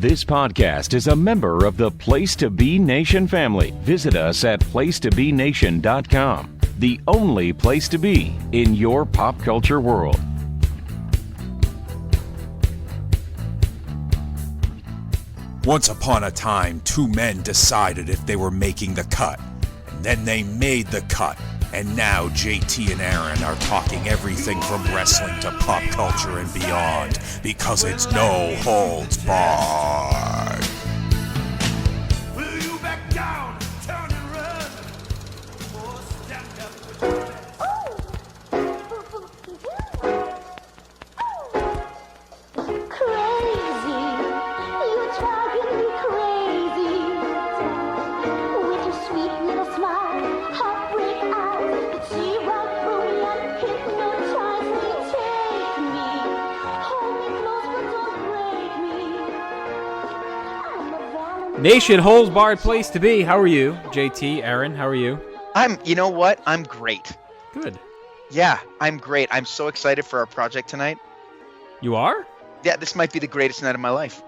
This podcast is a member of the Place-To-Be Nation family. Visit us at placetobenation.com, the only place to be in your pop culture world. Once upon a time, two men decided if they were making the cut. And then they made the cut. And now JT and Aaron are talking everything from wrestling to pop culture and beyond. Because it's no holds barred. Will you back down, turn and run, or stand up with Crazy, you're driving me crazy. With your sweet little smile, heartbreak eyes, but see right through me and hypnotize me. Take me, hold me close but don't break me. I'm a valentine. Nation, holds barred place to be. How are you? JT, Aaron, how are you? You know what? I'm great. Good. Yeah, I'm great. I'm so excited for our project tonight. You are? Yeah, this might be the greatest night of my life.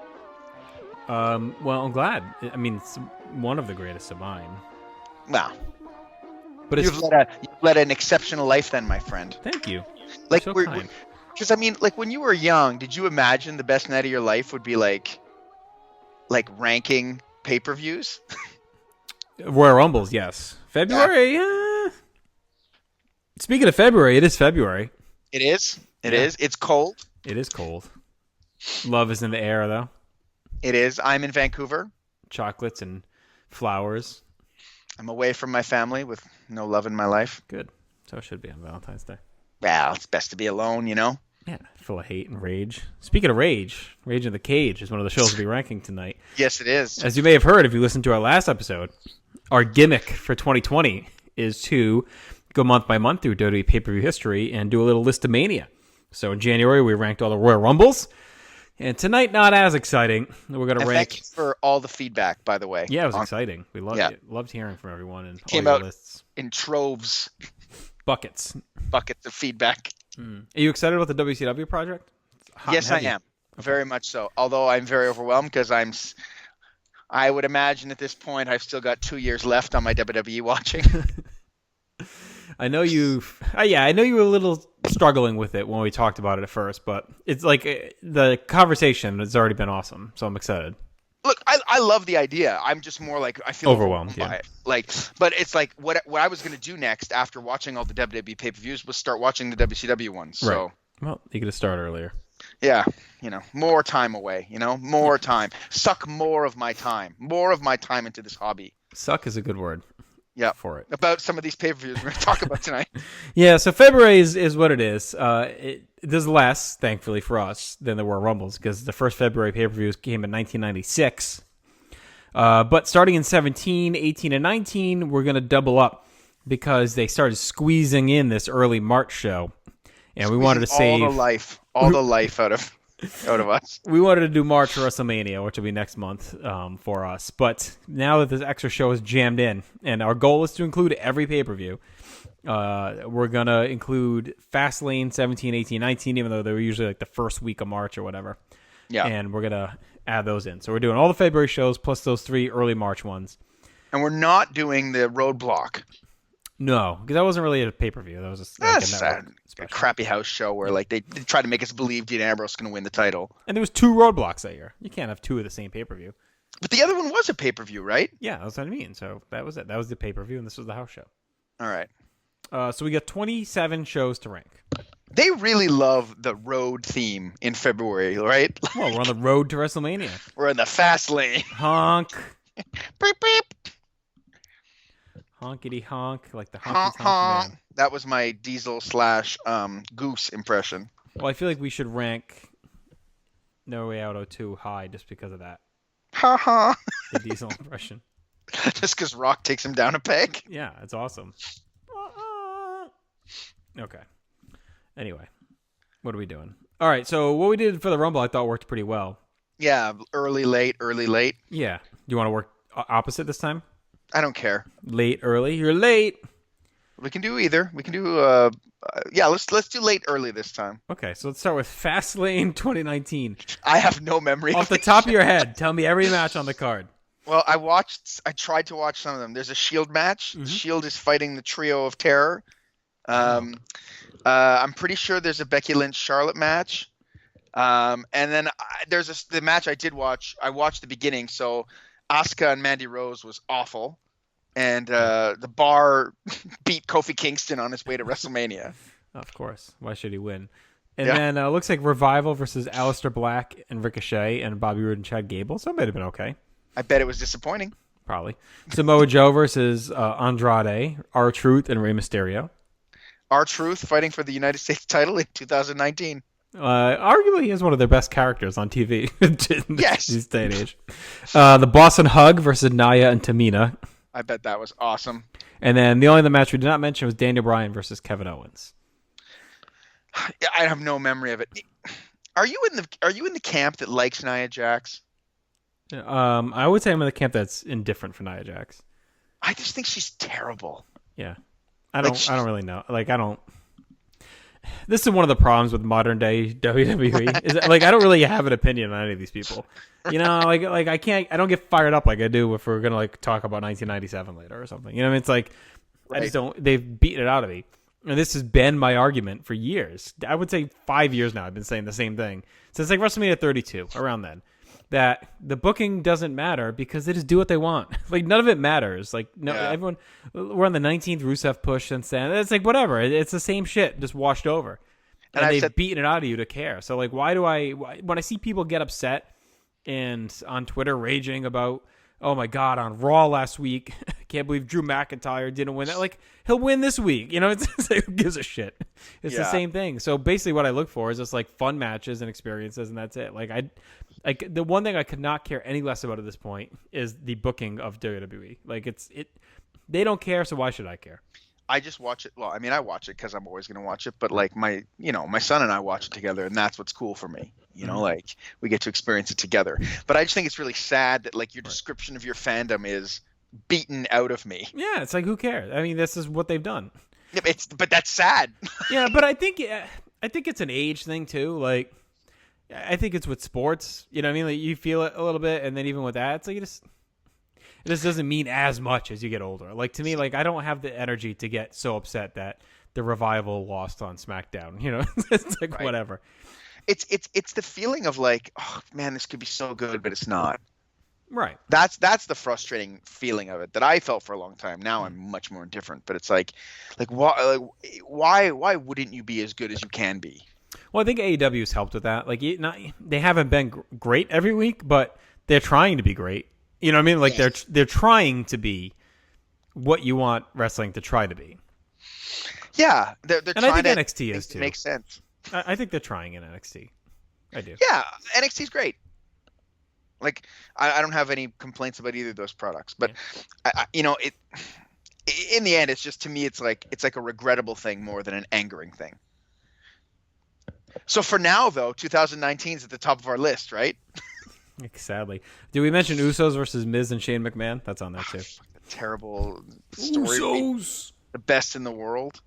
Well, I'm glad. I mean, it's one of the greatest of mine. Wow. But it's You've led an exceptional life then, my friend. Thank you. Like, You're so kind. because I mean, like when you were young, did you imagine the best night of your life would be like ranking pay-per-views? Royal Rumbles, yes. February. Speaking of February, it is February. It is. It Yeah. is. It's cold. It is cold. Love is in the air, though. It is. I'm in Vancouver. Chocolates and flowers. I'm away from my family with no love in my life. Good. So it should be on Valentine's Day. Well, it's best to be alone, you know? Yeah, full of hate and rage. Speaking of rage, Rage in the Cage is one of the shows we'll be ranking tonight. Yes, it is. As you may have heard if you listened to our last episode, our gimmick for 2020 is to go month by month through WWE pay-per-view history and do a little List-A-Mania. So in January, we ranked all the Royal Rumbles. And tonight, not as exciting. We're going to And rank... thank you for all the feedback, by the way. Yeah, it was On- exciting. We loved Yeah. it. Loved hearing from everyone and Came all your out- lists. In troves, Buckets. buckets of feedback. Are you excited about the WCW project? It's hot Yes, and I heavy. am. Very much so. Although I'm very overwhelmed because I would imagine at this point I've still got 2 years left on my WWE watching. I know you were a little struggling with it when we talked about it at first, but it's like the conversation has already been awesome, so I'm excited. Look, I love the idea. I'm just more like I feel Overwhelmed, by yeah. it. Like, but it's like what I was going to do next after watching all the WWE pay-per-views was start watching the WCW ones. So Right. Well, you could have started earlier. yeah, more time away. More time. Suck more of my time into this hobby. Suck is a good word. Yeah. For it. About some of these pay-per-views we're going to talk about tonight. Yeah, so February is what it is. There's less, thankfully for us, than there were Rumbles, because the first February pay-per-views came in 1996. But starting in 17, 18, and 19, we're going to double up because they started squeezing in this early March show. And we wanted to save... all the life out of us. We wanted to do March WrestleMania, which will be next month for us. But now that this extra show is jammed in, and our goal is to include every pay-per-view, we're going to include Fastlane 17, 18, 19, even though they were usually like the first week of March or whatever. Yeah. And we're going to add those in. So we're doing all the February shows plus those 3 early March ones. And we're not doing the Roadblock. No, because that wasn't really a pay-per-view. That was just like That's a a network special. crappy house show where like they try to make us believe Dean Ambrose is going to win the title. And there was 2 roadblocks that year. You can't have 2 of the same pay-per-view. But the other one was a pay-per-view, right? Yeah, that's what I mean. So that was it. That was the pay-per-view, and this was the house show. All right. So we got 27 shows to rank. They really love the road theme in February, right? Well, we're on the road to WrestleMania. We're in the fast lane. Honk. Beep, beep. Honkity honk, like the honky Honk, tonk honk. man. That was my Diesel / Goose impression. Well, I feel like we should rank No Way Out 02 high just because of that. Ha ha. The Diesel impression. Just because Rock takes him down a peg. Yeah, it's awesome. Okay. Anyway, what are we doing? All right, so what we did for the Rumble I thought worked pretty well. Yeah, early, late, early, late. Yeah. You want to work opposite this time? I don't care. Late, early. You're late. We can do either. We can do yeah. Let's do late early this time. Okay, so let's start with Fastlane 2019. I have no memory. Off the top of your head, tell me every match on the card. Well, I tried to watch some of them. There's a Shield match. Mm-hmm. Shield is fighting the Trio of Terror. I'm pretty sure there's a Becky Lynch Charlotte match. And then there's the match I did watch. I watched the beginning. So Asuka and Mandy Rose was awful. And the Bar beat Kofi Kingston on his way to WrestleMania. Of course. Why should he win? And then it looks like Revival versus Aleister Black and Ricochet and Bobby Roode and Chad Gable. So it might have been okay. I bet it was disappointing. Probably. Samoa Joe versus Andrade, R-Truth, and Rey Mysterio. R-Truth fighting for the United States title in 2019. Arguably, he is one of their best characters on TV in Yes. this day and age. The Boston Hug versus Nia and Tamina. I bet that was awesome. And then the only other match we did not mention was Daniel Bryan versus Kevin Owens. I have no memory of it. Are you in the camp that likes Nia Jax? I would say I'm in the camp that's indifferent for Nia Jax. I just think she's terrible. Yeah. I don't really know. Like, I don't. This is one of the problems with modern day WWE. Is that, like, I don't really have an opinion on any of these people. You know, like I don't get fired up like I do if we're gonna like talk about 1997 later or something. You know what I mean? It's like I just don't. They've beaten it out of me, and this has been my argument for years. I would say 5 years now. I've been saying the same thing since like WrestleMania 32, around then. That the booking doesn't matter because they just do what they want. Like, none of it matters. Like, no, everyone, we're on the 19th Rusev push since then. It's like, whatever. It's the same shit, just washed over. And they've beaten it out of you to care. So, like, why when I see people get upset and on Twitter raging about, oh my God, on Raw last week, I can't believe Drew McIntyre didn't win that. Like, he'll win this week. You know, it's like, who gives a shit? It's the same thing. So basically what I look for is just like fun matches and experiences, and that's it. Like, the one thing I could not care any less about at this point is the booking of WWE. Like, they don't care, so why should I care? I just watch it. Well, I mean, I watch it because I'm always going to watch it. But like my son and I watch it together, and that's what's cool for me. You know, like we get to experience it together. But I just think it's really sad that like your description of your fandom is beaten out of me. Yeah, it's like, who cares? I mean, this is what they've done. Yeah, but that's sad. Yeah, but I think it's an age thing too. Like, I think it's with sports. You know what I mean? Like, you feel it a little bit, and then even with that, it's like it just doesn't mean as much as you get older. Like, to me, like, I don't have the energy to get so upset that the Revival lost on SmackDown. You know, it's like whatever. It's the feeling of like, oh man, this could be so good, but it's not. Right. That's the frustrating feeling of it that I felt for a long time. Now I'm much more indifferent. But it's like why wouldn't you be as good as you can be? Well, I think AEW's helped with that. Like, they haven't been great every week, but they're trying to be great. You know what I mean? Like, they're trying to be what you want wrestling to try to be. Yeah, they're and trying I think to NXT is too. Makes sense. I think they're trying in NXT. I do. Yeah, NXT's great. Like, I don't have any complaints about either of those products, but in the end, it's just, to me, it's like a regrettable thing more than an angering thing. So for now, though, 2019 is at the top of our list, right? Sadly. Did we mention Usos versus Miz and Shane McMahon? That's on there too. Terrible story. Usos. The best in the world.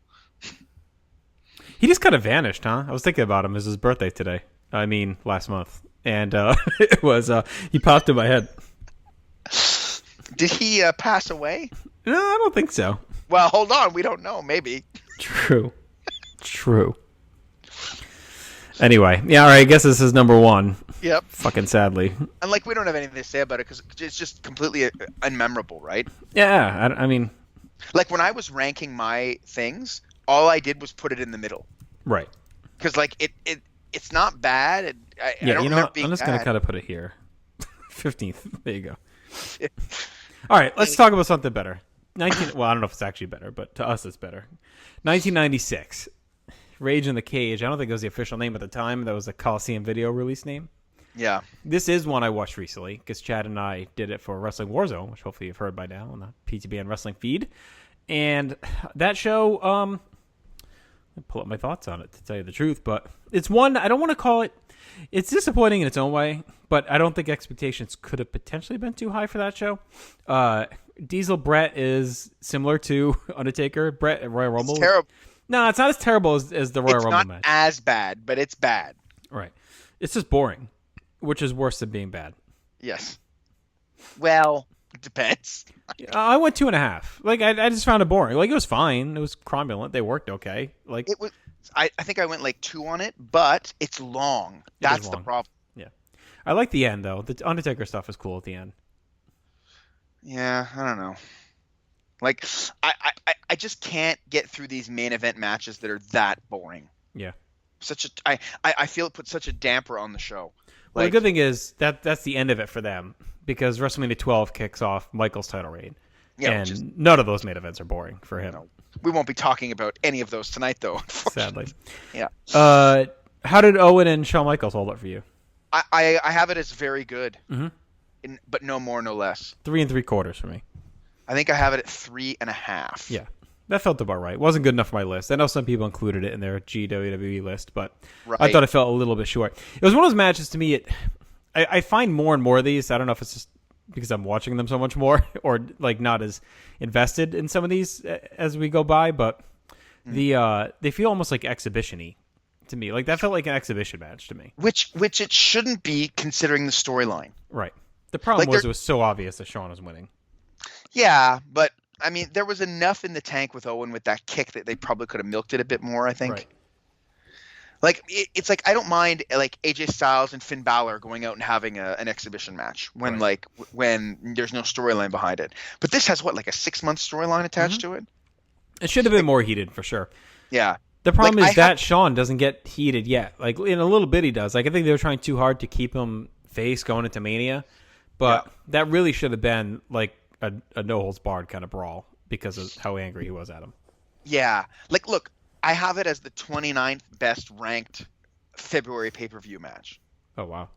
He just kind of vanished, huh? I was thinking about him. It was his birthday today. I mean, last month. And it was, he popped in my head. Did he pass away? No, I don't think so. Well, hold on. We don't know. Maybe. True. Anyway, yeah, all right, I guess this is number one. Yep. Fucking sadly. And, like, we don't have anything to say about it because it's just completely unmemorable, right? Yeah, I mean... Like, when I was ranking my things, all I did was put it in the middle. Right. Because, like, it's not bad. I don't remember being I'm just going to bad. kind of put it here. 15th. There you go. All right, let's talk about something better. Well, I don't know if it's actually better, but to us it's better. 1996. Rage in the Cage. I don't think it was the official name at the time. That was a Coliseum video release name. Yeah. This is one I watched recently because Chad and I did it for Wrestling Warzone, which hopefully you've heard by now on the PTB and Wrestling feed. And that show, I'll pull up my thoughts on it to tell you the truth, but it's one, I don't want to call it, it's disappointing in its own way, but I don't think expectations could have potentially been too high for that show. Diesel Brett is similar to Undertaker Brett at Royal Rumble. It's terrible. No, it's not as terrible as the Royal It's Rumble not match. as bad, but it's bad. Right. It's just boring, which is worse than being bad. Yes. Well, it depends. I went 2.5. Like I just found it boring. Like it was fine. It was cromulent. They worked okay. Like It was. I think I went like 2 on it, but it's long. That's the long. problem. Yeah. I like the end though. The Undertaker stuff is cool at the end. Yeah, I don't know. Like, I just can't get through these main event matches that are that boring. Yeah. I feel it puts such a damper on the show. Well, Like, the good thing is that's the end of it for them because WrestleMania 12 kicks off Michael's title reign, Yeah, and which is- none of those main events are boring for him. we won't be talking about any of those tonight, though. Sadly. Yeah. How did Owen and Shawn Michaels hold up for you? I have it as very good, Mhm. but no more, no less. 3 3/4 for me. I think I have it at 3.5. Yeah, that felt about right. Wasn't good enough for my list. I know some people included it in their GWWE list, but I Right. thought it felt a little bit short. It was one of those matches to me. I find more and more of these. I don't know if it's just because I'm watching them so much more, or like not as invested in some of these as we go by. But they feel almost like exhibition-y to me. Like that felt like an exhibition match to me. Which it shouldn't be considering the storyline. Right. The problem Like was it was so obvious that Shawn was winning. Yeah, but I mean, there was enough in the tank with Owen with that kick that they probably could have milked it a bit more, I think. Right. Like it's like I don't mind like AJ Styles and Finn Balor going out and having an exhibition match when when there's no storyline behind it. But this has like a 6-month storyline attached to it. It should have been more heated for sure. Yeah. The problem Like, is that Shawn doesn't get heated yet. Like in a little bit he does. Like I think they were trying too hard to keep him face going into Mania, but that really should have been like a no holds barred kind of brawl because of how angry he was at him. Yeah. Like look, I have it as the 29th best ranked February pay-per-view match. Oh wow.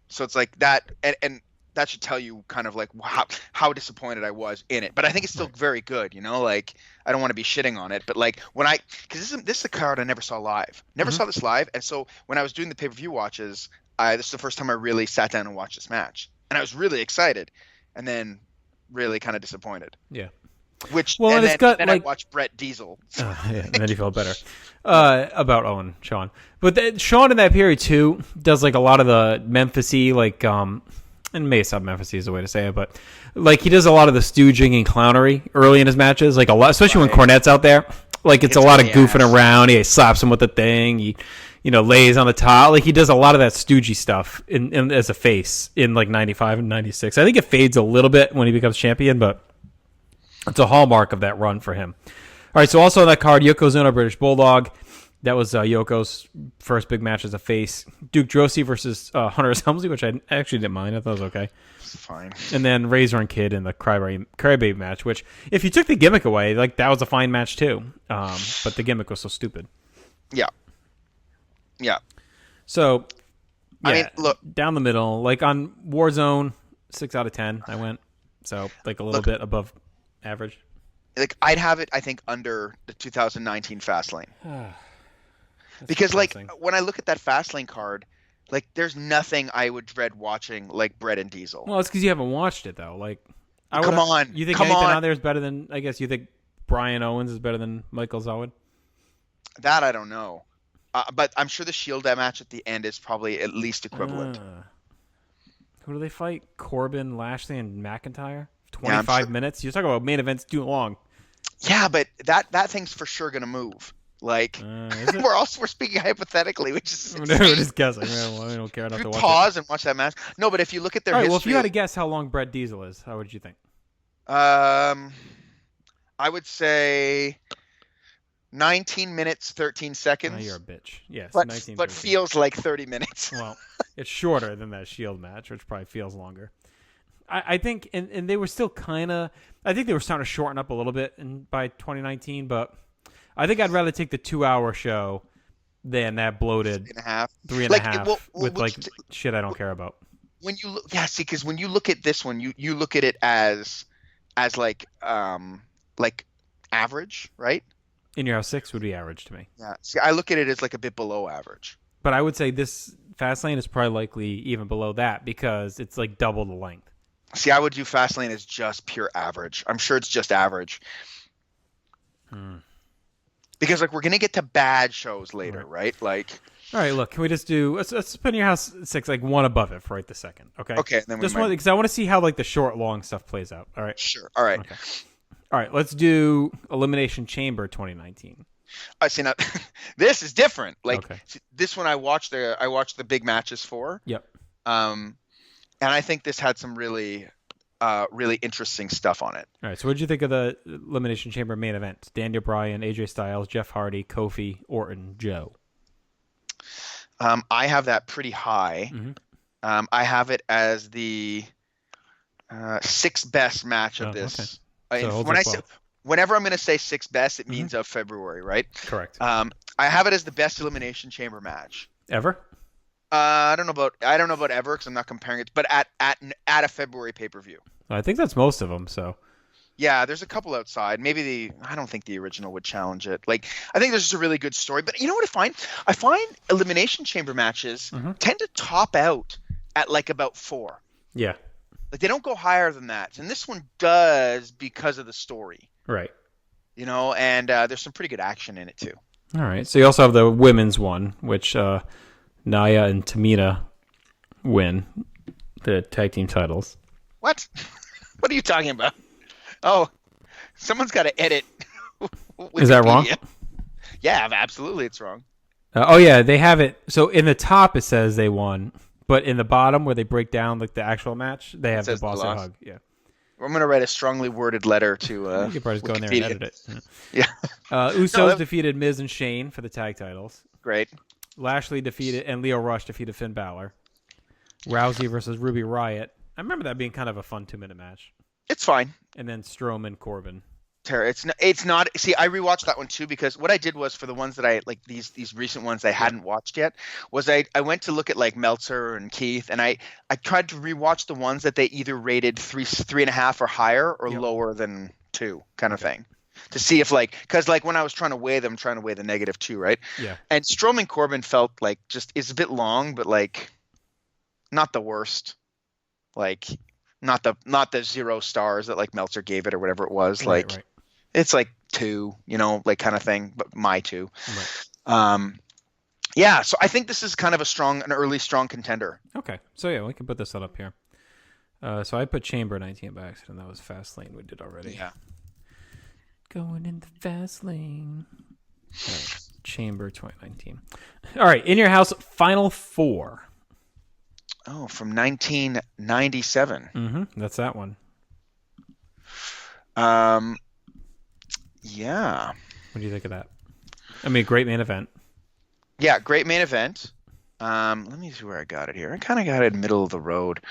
So it's like that and that should tell you kind of like how disappointed I was in it. But I think it's still very good, you know? Like I don't want to be shitting on it, but like cuz this is a card I never saw live. Never saw this live, and so when I was doing the pay-per-view watches, this is the first time I really sat down and watched this match. And I was really excited and then really kind of disappointed. Yeah. Which Well, and it's then, got, then like- I watched Brett Diesel. Yeah, and then he felt better about Owen, Shawn. But Shawn in that period too does like a lot of the Memphis-y, like and may sound Memphis-y is the way to say it, but like he does a lot of the stooging and clownery early in his matches, like a lot, especially when Cornette's out there. Like it's a lot of goofing around. He slaps him with the thing. He, lays on the top. Like he does a lot of that stoogey stuff in as a face in like 95 and 96. I think it fades a little bit when he becomes champion, but it's a hallmark of that run for him. All right, so also on that card, Yokozuna, British Bulldog. That was Yoko's first big match as a face. Duke Drosy versus Hunter Helmsley, which I actually didn't mind. I thought it was okay. It's fine. And then Razor and Kid in the Crybaby match, which if you took the gimmick away, like that was a fine match too. But the gimmick was so stupid. Yeah. Yeah. So, yeah, I mean, look, down the middle, like on Warzone, 6 out of 10. I went so like a little bit above average. like I'd have it, I think, under the 2019 Fastlane. Because like when I look at that Fastlane card, like there's nothing I would dread watching like Brett and Diesel. Well, it's because you haven't watched it though. Like, Come on, you think come anything on. out there is better than? I guess you think Brian Owens is better than Michael Owen. That I don't know, but I'm sure the Shield match at the end is probably at least equivalent. Who do they fight? Corbin, Lashley, and McIntyre. Yeah, I'm 25 sure. minutes. You're talking about main events too long. Yeah, but that thing's for sure gonna move. Like Is it? we're speaking hypothetically, which is We're insane. just guessing. Well, I don't care enough If to you watch pause and watch that match. No, but if you look at it. their All right. history, Well, if you had to guess how long Brett Diesel is, how would you think? I would say 19 minutes 13 seconds. Oh, you're a bitch. Yes, but 19. but 13. feels like 30 minutes. Well, it's shorter than that Shield match, which probably feels longer. I think, and they were still kind of. I think they were starting to shorten up a little bit by 2019, but I think I'd rather take the 2-hour show than that bloated 3.5. 3.5 with like shit I don't care about. When you look, yeah, see, because when you look at this one, you look at it as like average, right? In Your House 6 would be average to me. Yeah. See, I look at it as like a bit below average. But I would say this Fastlane is probably likely even below that because it's like double the length. See, I would do Fastlane as just pure average. I'm sure it's just average. Because like we're gonna get to bad shows later, right? Like, all right, look, can we just do? Let's put in your house 6, like one above it for right this second, okay? Okay, then we just might... because I want to see how like the short, long stuff plays out. All right, Sure. All right. Okay. All right, let's do Elimination Chamber 2019. I see now. This is different. Like Okay. this one, I watched the big matches for. Yep. And I think this had some really interesting stuff on it. All right, so what did you think of the Elimination Chamber main event? Daniel Bryan, AJ Styles, Jeff Hardy, Kofi, Orton, Joe. I have that pretty high. Mm-hmm. I have it as the 6th best match of this. Okay. So Whenever I'm going to say 6th best, it means of February, right? Correct. I have it as the best Elimination Chamber match. Ever? I don't know about ever because I'm not comparing it, but at a February pay-per-view. I think that's most of them. So Yeah, there's a couple outside. Maybe I don't think the original would challenge it. Like, I think there's just a really good story. But you know what I find? I find Elimination Chamber matches tend to top out at like about 4. yeah, Like, they don't go higher than that. And this one does because of the story, right. you know, and there's some pretty good action in it too. All right. So you also have the women's one, which Nia and Tamina win the tag team titles. What? What are you talking about? Oh, someone's got to edit. Is that wrong? Yeah, absolutely, it's wrong. Oh yeah, they have it. So in the top it says they won, but in the bottom where they break down like the actual match, they have the says they boss lost. hug. Yeah. I'm gonna write a strongly worded letter to. You could probably just go in there and edit it. Yeah. Usos defeated Miz and Shane for the tag titles. Great. Lashley defeated and Leo Rush defeated Finn Balor. Rousey versus Ruby Riott. I remember that being kind of a fun 2-minute match. It's fine. And then Strowman Corbin. Tara, it's not. See, I rewatched that one too because what I did was for the ones that I like these recent ones I hadn't watched yet was I went to look at like Meltzer and Keith and I tried to rewatch the ones that they either rated 3.5 or higher or lower than 2 kind of thing to see if like because like when I was trying to weigh them, trying to weigh the -2, right? Yeah. And Strowman Corbin felt like just is a bit long, but like not the worst. Like not the 0 stars that like Meltzer gave it or whatever it was. Like. Right. It's like 2, you know, like kind of thing, but my 2. Right. Yeah, so I think this is kind of an early strong contender. Okay. So yeah, we can put this one up here. So I put Chamber 19 by accident. That was Fastlane. We did already. Yeah. Going in the Fastlane. Right. Chamber 2019. All right. In Your House, Final 4. Oh, from 1997. Mm-hmm. That's that one. Yeah. What do you think of that? I mean, great main event. Yeah, great main event. Let me see where I got it here. I kind of got it middle of the road.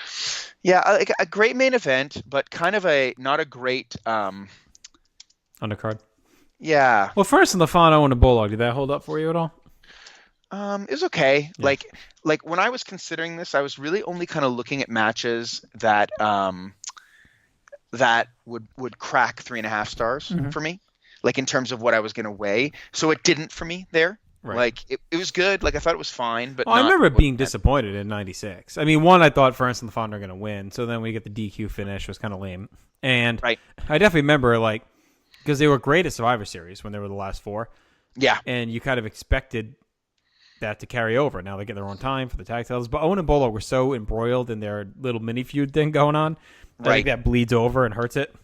Yeah, like a great main event, but kind of not a great Undercard. Yeah. Well, first in Lafano and the Bulldog, did that hold up for you at all? It was okay. Yeah. Like when I was considering this, I was really only kind of looking at matches that that would crack 3.5 stars for me, like in terms of what I was going to weigh. So it didn't for me there. Right. Like it was good. Like I thought it was fine, but I remember being disappointed in '96. I mean, one, I thought Ernst and LaFond are going to win, so then we get the DQ finish, was kind of lame. And Right. I definitely remember because they were great at Survivor Series when they were the last 4, Yeah. and you kind of expected that to carry over. Now they get their own time for the tag titles, but Owen and Bolo were so embroiled in their little mini feud thing going on. I think that bleeds over and hurts it.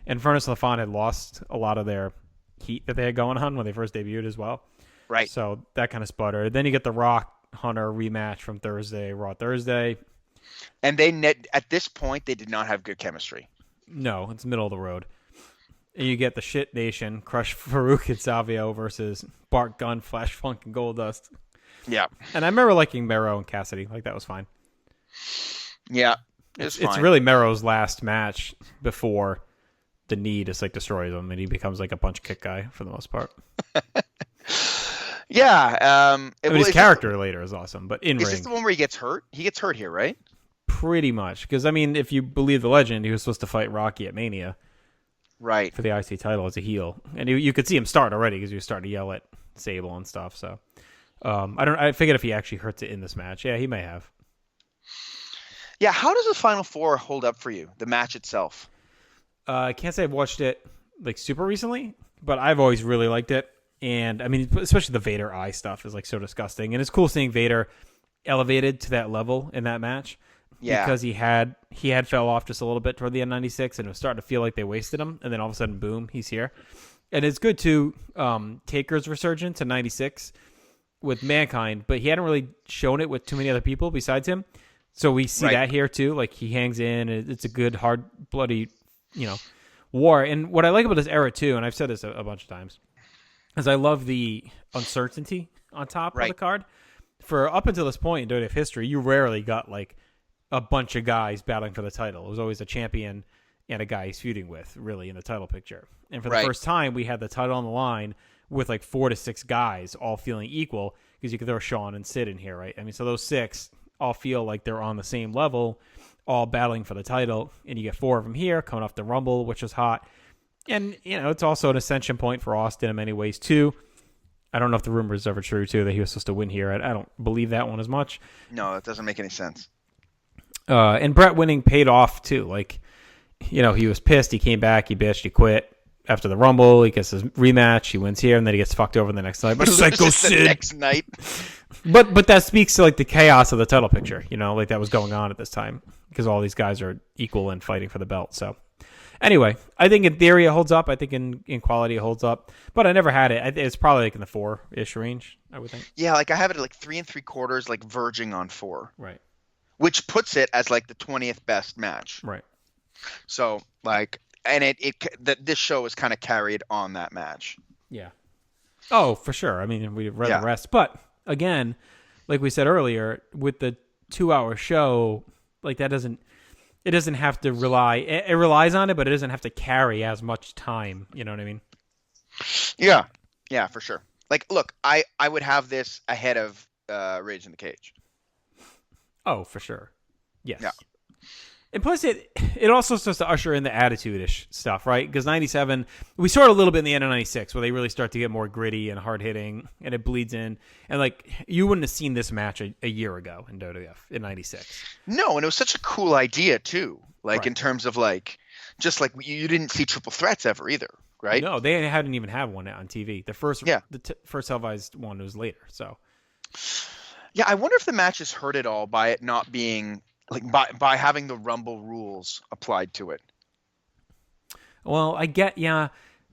And Furnace and LaFond had lost a lot of their heat that they had going on when they first debuted as well. Right. So that kind of sputtered. Then you get the Rock Hunter rematch from Raw Thursday. And at this point, they did not have good chemistry. No, it's middle of the road. And you get the Shit Nation, Crush Farouk and Savio versus Bart Gunn, Flash Funk, and Goldust. Yeah. And I remember liking Mero and Cassidy. Like, that was fine. Yeah. It's really Mero's last match before the Knee just destroys him, and he becomes a punch kick guy for the most part. Yeah. His character later is awesome, but in ring. Is this the one where he gets hurt? He gets hurt here, right? Pretty much. Because, I mean, if you believe the legend, he was supposed to fight Rocky at Mania. Right. For the IC title as a heel. And you could see him start already because he was starting to yell at Sable and stuff. So, I figured if he actually hurts it in this match. Yeah, he may have. Yeah, how does the Final Four hold up for you? The match itself. I can't say I've watched it like super recently, but I've always really liked it. And I mean, especially the Vader eye stuff is like so disgusting. And it's cool seeing Vader elevated to that level in that match. Yeah. Because he had fell off just a little bit toward the end 96, and it was starting to feel like they wasted him. And then all of a sudden, boom, he's here. And it's good too. Taker's resurgence in 96 with Mankind, but he hadn't really shown it with too many other people besides him. So we see that here too. Like he hangs in, and it's a good, hard, bloody, war. And what I like about this era too, and I've said this a bunch of times, is I love the uncertainty on top of the card. For up until this point in WWF history, you rarely got like a bunch of guys battling for the title. It was always a champion and a guy he's feuding with, really, in the title picture. And for the first time, we had the title on the line with like 4 to 6 guys all feeling equal, because you could throw Shawn and Sid in here, right? I mean, so those 6 all feel like they're on the same level, all battling for the title, and you get 4 of them here coming off the Rumble, which was hot. And, it's also an ascension point for Austin in many ways, too. I don't know if the rumor is ever true, too, that he was supposed to win here. I don't believe that one as much. No, that doesn't make any sense. And Brett winning paid off, too. Like, he was pissed. He came back. He bitched. He quit. After the Rumble, he gets his rematch. He wins here, and then he gets fucked over the next night. But Psycho Sid. The next night. But that speaks to like the chaos of the title picture, like that was going on at this time, because all these guys are equal and fighting for the belt. So anyway, I think in theory it holds up. I think in quality it holds up. But I never had it. It's probably like in the 4-ish range, I would think. Yeah, like I have it at like 3 3/4, like verging on 4. Right. Which puts it as like the 20th best match. Right. So like, and this show is kind of carried on that match. Yeah. Oh, for sure. I mean, we read the rest, but again, like we said earlier, with the 2-hour show, like it doesn't have to rely. It relies on it, but it doesn't have to carry as much time. You know what I mean? Yeah. Yeah, for sure. Like, look, I would have this ahead of Rage in the Cage. Oh, for sure. Yes. Yeah. And plus, it also starts to usher in the attitude-ish stuff, right? Because 97, we saw it a little bit in the end of 96, where they really start to get more gritty and hard-hitting, and it bleeds in. And, like, you wouldn't have seen this match a year ago in WWF in 96. No, and it was such a cool idea, too. Like, in terms of, like, just like you didn't see triple threats ever either, right? No, they hadn't even had one on TV. The first televised one was later, so. Yeah, I wonder if the match is hurt at all by it not being... like by having the Rumble rules applied to it. Well, I get, yeah.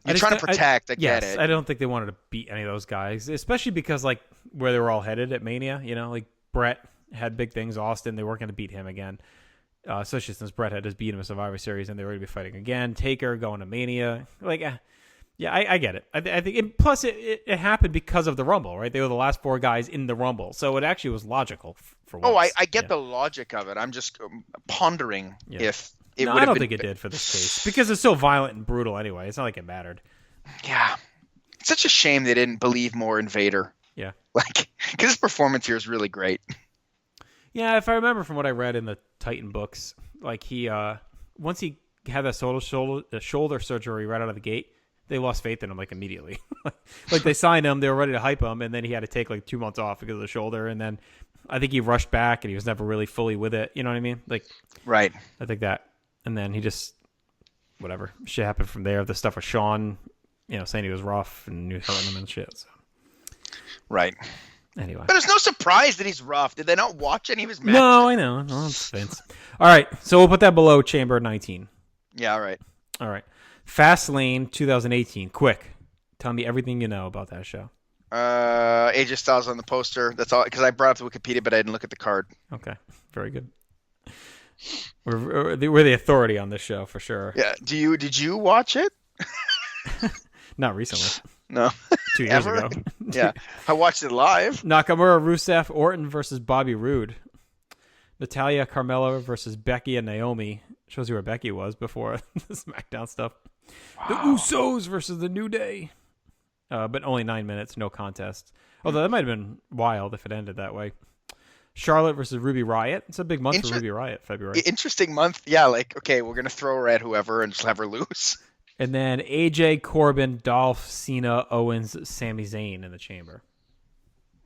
You're trying to protect, I get it. I don't think they wanted to beat any of those guys, especially because, like, where they were all headed at Mania, like Brett had big things, Austin, they weren't going to beat him again. Especially since Brett had just beat him in Survivor Series and they were going to be fighting again. Taker going to Mania. Like, yeah, I get it. I think, plus it happened because of the Rumble, right? They were the last 4 guys in the Rumble, so it actually was logical for once. Oh, I get the logic of it. I'm just pondering if it would have been... I don't think it did for this case, because it's so violent and brutal anyway. It's not like it mattered. Yeah. It's such a shame they didn't believe more in Vader. Yeah. Like, because his performance here is really great. Yeah, if I remember from what I read in the Titan books, like he, once he had that shoulder surgery right out of the gate, they lost faith in him like immediately. Like they signed him, they were ready to hype him, and then he had to take like 2 months off because of the shoulder, and then I think he rushed back and he was never really fully with it. You know what I mean? Like, right. I think that, and then he just whatever shit happened from there. The stuff with Shawn, saying he was rough and knew hurting him and shit. So. Right. Anyway. But it's no surprise that he's rough. Did they not watch any of his matches? No, I know. No, it's Vince. All right, so we'll put that below Chamber 19. Yeah. All right. Fastlane 2018. Quick. Tell me everything you know about that show. AJ Styles on the poster. That's all. Because I brought up the Wikipedia, but I didn't look at the card. Okay. Very good. We're the authority on this show for sure. Yeah. Did you watch it? Not recently. No. 2 years ago. Yeah. I watched it live. Nakamura, Rusev, Orton versus Bobby Roode. Natalia, Carmella versus Becky and Naomi. Shows you where Becky was before the SmackDown stuff. Wow. The Usos versus the New Day. But only 9 minutes, no contest. Although that might have been wild if it ended that way. Charlotte versus Ruby Riott. It's a big month for Ruby Riott, February. Interesting month. Yeah, like, okay, we're going to throw her at whoever and just have her lose. And then AJ, Corbin, Dolph, Cena, Owens, Sami Zayn in the Chamber.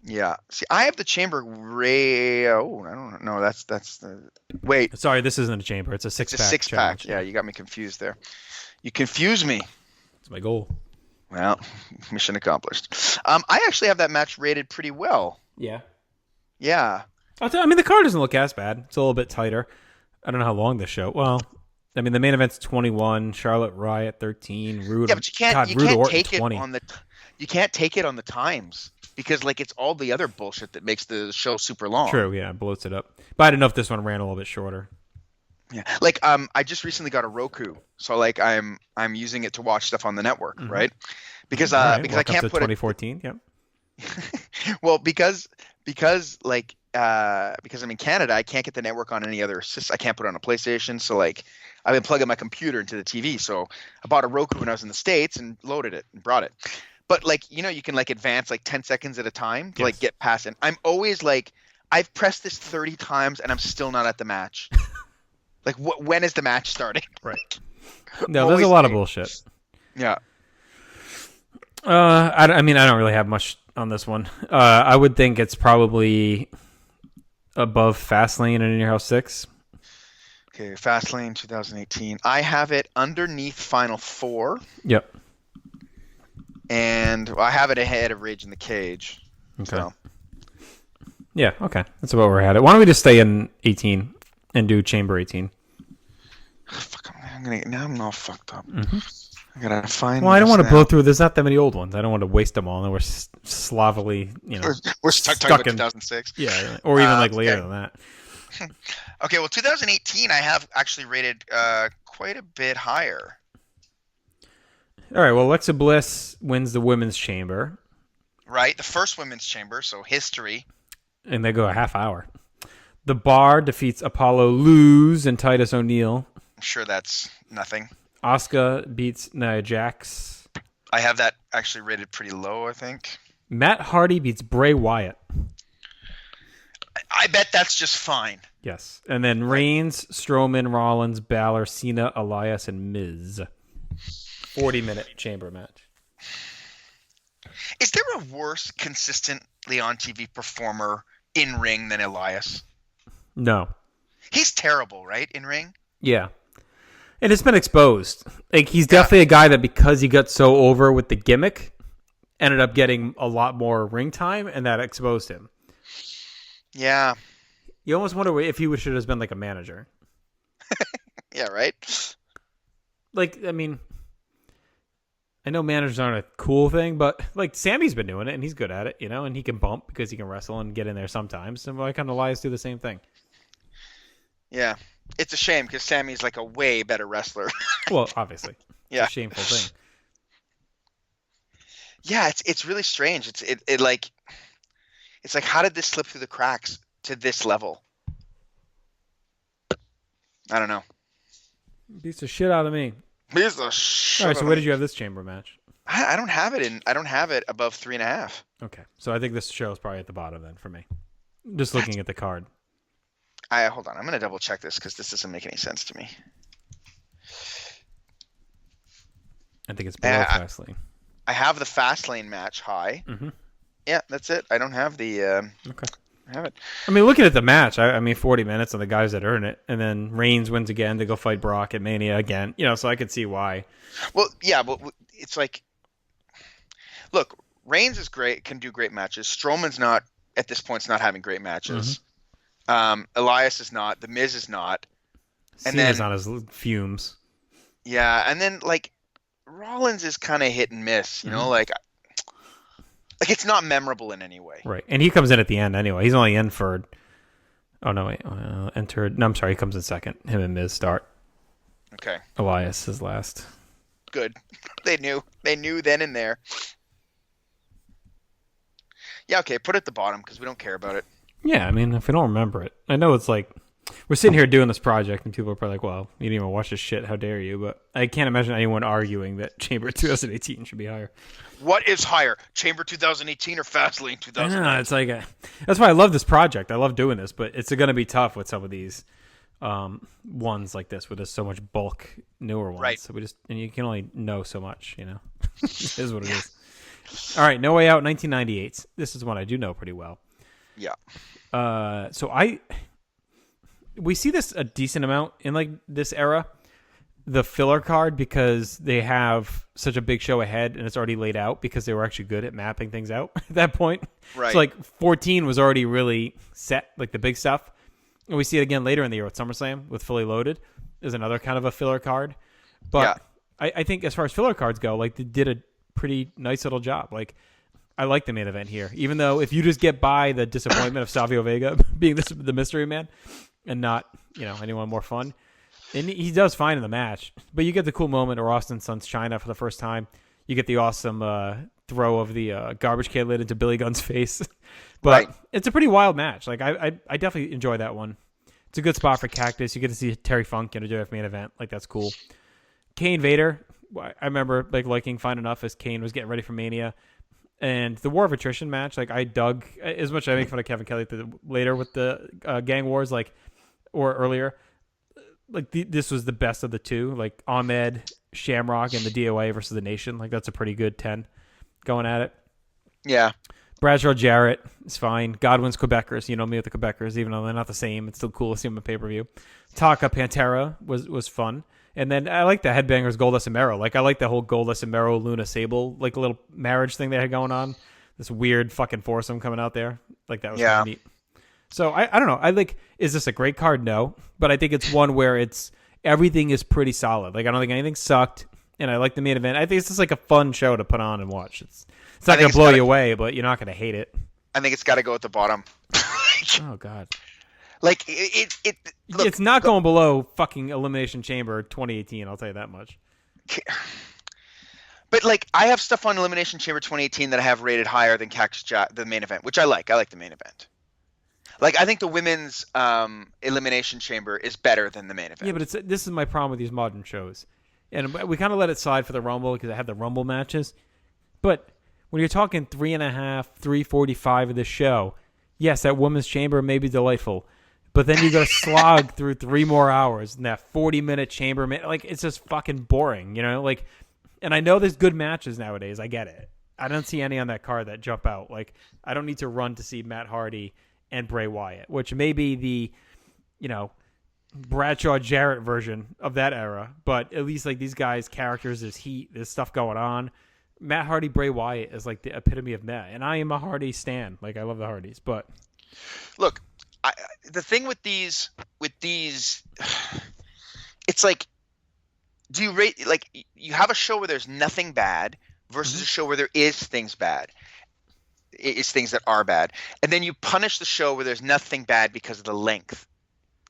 Yeah. See, I have the chamber Ray. Oh, I don't know. That's the. Wait, Sorry, this isn't a chamber. It's a it's six-pack. a 6-pack. challenge. Yeah, you got me confused there. You confused me. It's my goal. Well, mission accomplished. I actually have that match rated pretty well. Yeah. Yeah. I mean, the card doesn't look as bad. It's a little bit tighter. I don't know how long this show. Well, I mean, the main event's 21. Charlotte Riot 13. Rude. Yeah, but you can't. God, You Rude can't Orton, take it 20. on the. You can't take it on the times because like it's all the other bullshit that makes the show super long. True. Yeah, it bloats it up. But I didn't know if this one ran a little bit shorter. Yeah. Like I just recently got a Roku, so like I'm using it to watch stuff on the network, right? Because All right, because I welcome can't to put 2014. Yep. it. Well, because like because I'm in Canada, I can't get the network on any other system. I can't put it on a PlayStation, so like I've been plugging my computer into the TV. So I bought a Roku when I was in the States and loaded it and brought it. But like you can like advance like 10 seconds at a time to like get past it. I'm always like I've pressed this 30 times and I'm still not at the match. Like when is the match starting? Right. No, there's a lot of bullshit. Yeah. I mean, I don't really have much on this one. I would think it's probably above Fastlane and In Your House 6. Okay, Fastlane 2018. I have it underneath Final Four. Yep. And I have it ahead of Rage in the Cage. Okay. So. Yeah, okay. That's about where we're at. Why don't we just stay in 18 and do Chamber 18? Fuck, now I'm all fucked up. I gotta find. Well, I don't want to this blow now. through. There's not that many old ones. I don't want to waste them all. And we're slovenly, We're talking about 2006. Yeah, or even like okay. later than that. Okay, well, 2018 I have actually rated quite a bit higher. All right. Well, Alexa Bliss wins the women's chamber, Right, the first women's chamber, so history. and they go a half hour. The Bar defeats Apollo Luz and Titus O'Neil. I'm sure that's nothing. Asuka beats Nia Jax. I have that actually rated pretty low, I think. Matt Hardy beats Bray Wyatt. I bet that's just fine. Yes. And then Reigns, Strowman, Rollins, Balor, Cena, Elias, and Miz. 40-minute chamber match. Is there a worse consistently on TV performer in ring than Elias? No. He's terrible, right, in ring? Yeah. And it's been exposed. Like, he's definitely a guy that, because he got so over with the gimmick, ended up getting a lot more ring time, and that exposed him. Yeah. You almost wonder if he should have been like a manager. Yeah, right? Like, I mean, I know managers aren't a cool thing, but like Sammy's been doing it, and he's good at it, and he can bump because he can wrestle and get in there sometimes. And why can't Elias do the same thing? Yeah. It's a shame because Sammy's like a way better wrestler. Well, obviously. Yeah. It's a shameful thing. Yeah, it's really strange. It's like how did this slip through the cracks to this level? I don't know. Beats the shit out of me. Here's the shit. All right, so where did you have this chamber match? I don't have it I don't have it above 3.5. Okay, so I think this show is probably at the bottom then for me. Just looking at the card. Hold on. I'm gonna double check this because this doesn't make any sense to me. I think it's below Fastlane. I have the Fastlane match high. Mm-hmm. Yeah, that's it. I don't have the. Okay. I have it. I mean, looking at the match, I mean, 40 minutes on the guys that earn it, and then Reigns wins again to go fight Brock at Mania again. So I could see why. Well, yeah, but it's like, look, Reigns is great, can do great matches. Strowman's not at this point. Not having great matches. Elias is not. The Miz is not. And Cena's then on his fumes. yeah, and then like Rollins is kind of hit and miss. Like it's not memorable in any way. Right, and he comes in at the end anyway. He's only in for. Oh no! Wait, entered. No, I'm sorry. He comes in second. Him and Miz start. Okay. Elias is last. Good. They knew then and there. Yeah. Okay. Put it at the bottom because we don't care about it. Yeah, I mean, if we don't remember it, I know it's like we're sitting here doing this project, and people are probably like, "Well, you didn't even watch this shit. How dare you?" But I can't imagine anyone arguing that Chamber 2018 should be higher. What is higher, Chamber 2018 or Fastlane 2018? No, it's like that's why I love this project. I love doing this, but it's going to be tough with some of these ones like this, where there's so much bulk, newer ones. Right. So and you can only know so much. It is what it is. All right, No Way Out 1998. This is one I do know pretty well. Yeah. We see this a decent amount in like this era, the filler card, because they have such a big show ahead and it's already laid out because they were actually good at mapping things out at that point. Right. So like 14 was already really set, like the big stuff. And we see it again later in the year with SummerSlam with Fully Loaded. There's another kind of a filler card. But I think as far as filler cards go, like they did a pretty nice little job. Like I like the main event here, even though if you just get by the disappointment of Savio Vega being the mystery man and not, anyone more fun. And he does fine in the match, but you get the cool moment of Austin Sun's China for the first time. You get the awesome throw of the garbage can lid into Billy Gunn's face. But It's a pretty wild match. Like I definitely enjoy that one. It's a good spot for Cactus. You get to see Terry Funk in a WF main event. Like that's cool. Kane Vader, I remember like liking fine enough as Kane was getting ready for Mania. And the War of Attrition match, like I dug as much as I make fun of Kevin Kelly later with the Gang Wars, or earlier. Like this was the best of the two, like Ahmed, Shamrock, and the DOA versus the Nation. Like that's a pretty good 10 going at it. Yeah. Bradshaw Jarrett is fine. Godwin's Quebecers, you know me with the Quebecers, even though they're not the same. It's still cool to see them on pay-per-view. Taka Pantera was fun. And then I like the Headbangers Goldust and Mero. Like I like the whole Goldust and Mero Luna Sable, like a little marriage thing they had going on. This weird fucking foursome coming out there. Like that was really neat. So I don't know. Is this a great card? No. But I think it's one where everything is pretty solid. Like I don't think anything sucked. And I like the main event. I think it's just like a fun show to put on and watch. It's not going to blow you away, but you're not going to hate it. I think it's got to go at the bottom. Oh God. Like look, it's not going below fucking Elimination Chamber 2018. I'll tell you that much. But like I have stuff on Elimination Chamber 2018 that I have rated higher than the main event, which I like. I like the main event. Like I think the women's Elimination Chamber is better than the main event. Yeah, but this is my problem with these modern shows, and we kind of let it slide for the Rumble because I had the Rumble matches. But when you're talking 3.5, 3:45 of this show, yes, that women's chamber may be delightful, but then you got to slog through 3 more hours in that 40-minute chamber. Like it's just fucking boring, Like, and I know there's good matches nowadays. I get it. I don't see any on that card that jump out. Like I don't need to run to see Matt Hardy and Bray Wyatt, which may be the, Bradshaw Jarrett version of that era. But at least like these guys' characters, there's heat, there's stuff going on. Matt Hardy, Bray Wyatt is like the epitome of Matt, and I am a Hardy stan. Like I love the Hardys, but look, the thing with these, it's like, do you rate like you have a show where there's nothing bad versus a show where there is things bad. Is things that are bad, and then you punish the show where there's nothing bad because of the length.